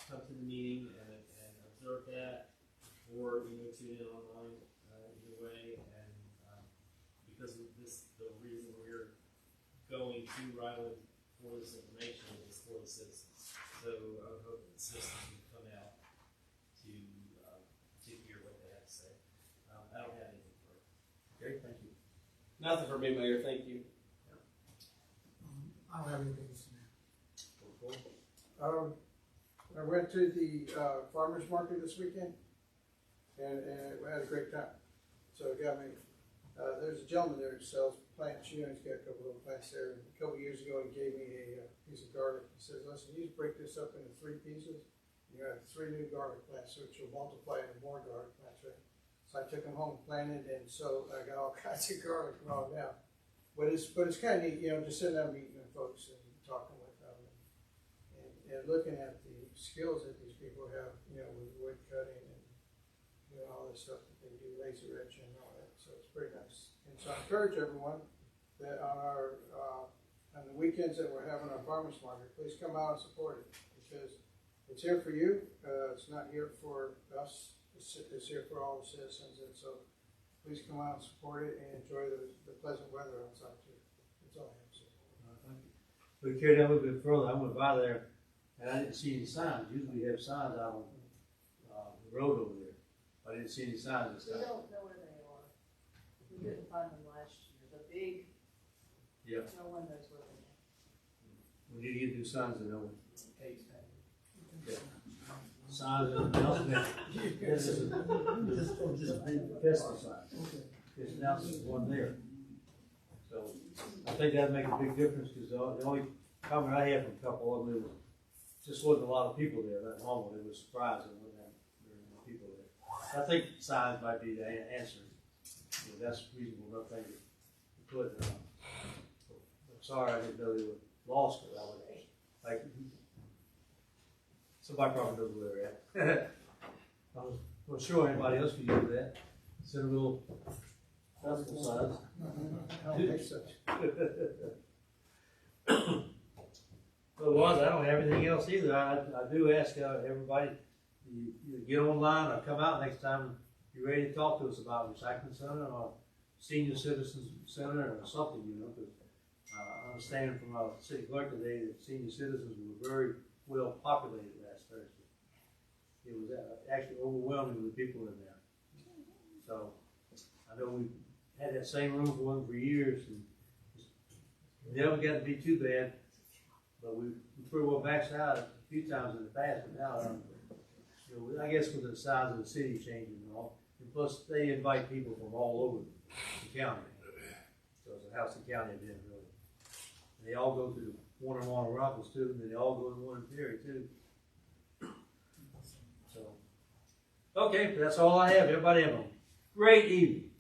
Speaker 2: come to the meeting and observe that, or tune in online either way. And because of this, the reason we're going to Ryland for this information is for the citizens. So I would hope that the citizens would come out to hear what they have to say. I don't have anything for it.
Speaker 1: Okay, thank you.
Speaker 7: Nothing for me, Mayor. Thank you.
Speaker 8: I don't have anything to say.
Speaker 9: I went to the farmer's market this weekend, and we had a great time. So it got me, there's a gentleman there who sells plants, he's got a couple of plants there. A couple years ago, he gave me a piece of garlic. He says, listen, you just break this up into 3 pieces, you have 3 new garlic plants, which will multiply into more garlic plants, right? So I took them home, planted, and so I got all kinds of garlic raw now. But it's kind of neat, just sitting there meeting with folks and talking with them, and looking at the skills that these people have, with wood cutting the stuff that they do, laser etching and all that, so it's pretty nice. And so I encourage everyone that on our, on the weekends that we're having our farmers market, please come out and support it, because it's here for you, it's not here for us, it's here for all the citizens, and so please come out and support it and enjoy the pleasant weather outside too. That's all I have to say.
Speaker 1: Thank you. We carried that a little bit further. I went by there and I didn't see any signs. Usually we have signs out on the road over there. I didn't see any signs this
Speaker 6: We
Speaker 1: time.
Speaker 6: don't know where they are. We couldn't find them last year. The big,
Speaker 1: Yeah,
Speaker 6: no one knows where they are.
Speaker 1: we need to get new signs in there. Yeah. Signs and announcement. This is just a festival sign. This announcement is one there. So I think that'd make a big difference, because the only comment I had from a couple of them was just wasn't a lot of people there. That home, it was surprising when there were no people there. I think signs might be the answer. You know, that's reasonable enough thing to put. I'm sorry, I didn't know they were lost, but I would like. Somebody probably knows where they're at. I was sure anybody else could use that. Send a little festival signs.
Speaker 9: I don't think so.
Speaker 1: Otherwise, I don't have anything else either. I do ask everybody, you get online or come out next time you're ready to talk to us about recycling center or senior citizens center or something, you know, because I understand from our city clerk today that senior citizens were very well populated last Thursday. It was actually overwhelming with people in there. So I know we've had that same room for years, and it never got to be too bad. But we pretty well maxed out a few times in the past, but now, you know, I guess with the size of the city changing and all, and plus they invite people from all over the county. So it's a house and county event, really. And they all go to the one in Rockville too, and then they all go to one in Perry too. So, okay, that's all I have. Everybody have a great evening.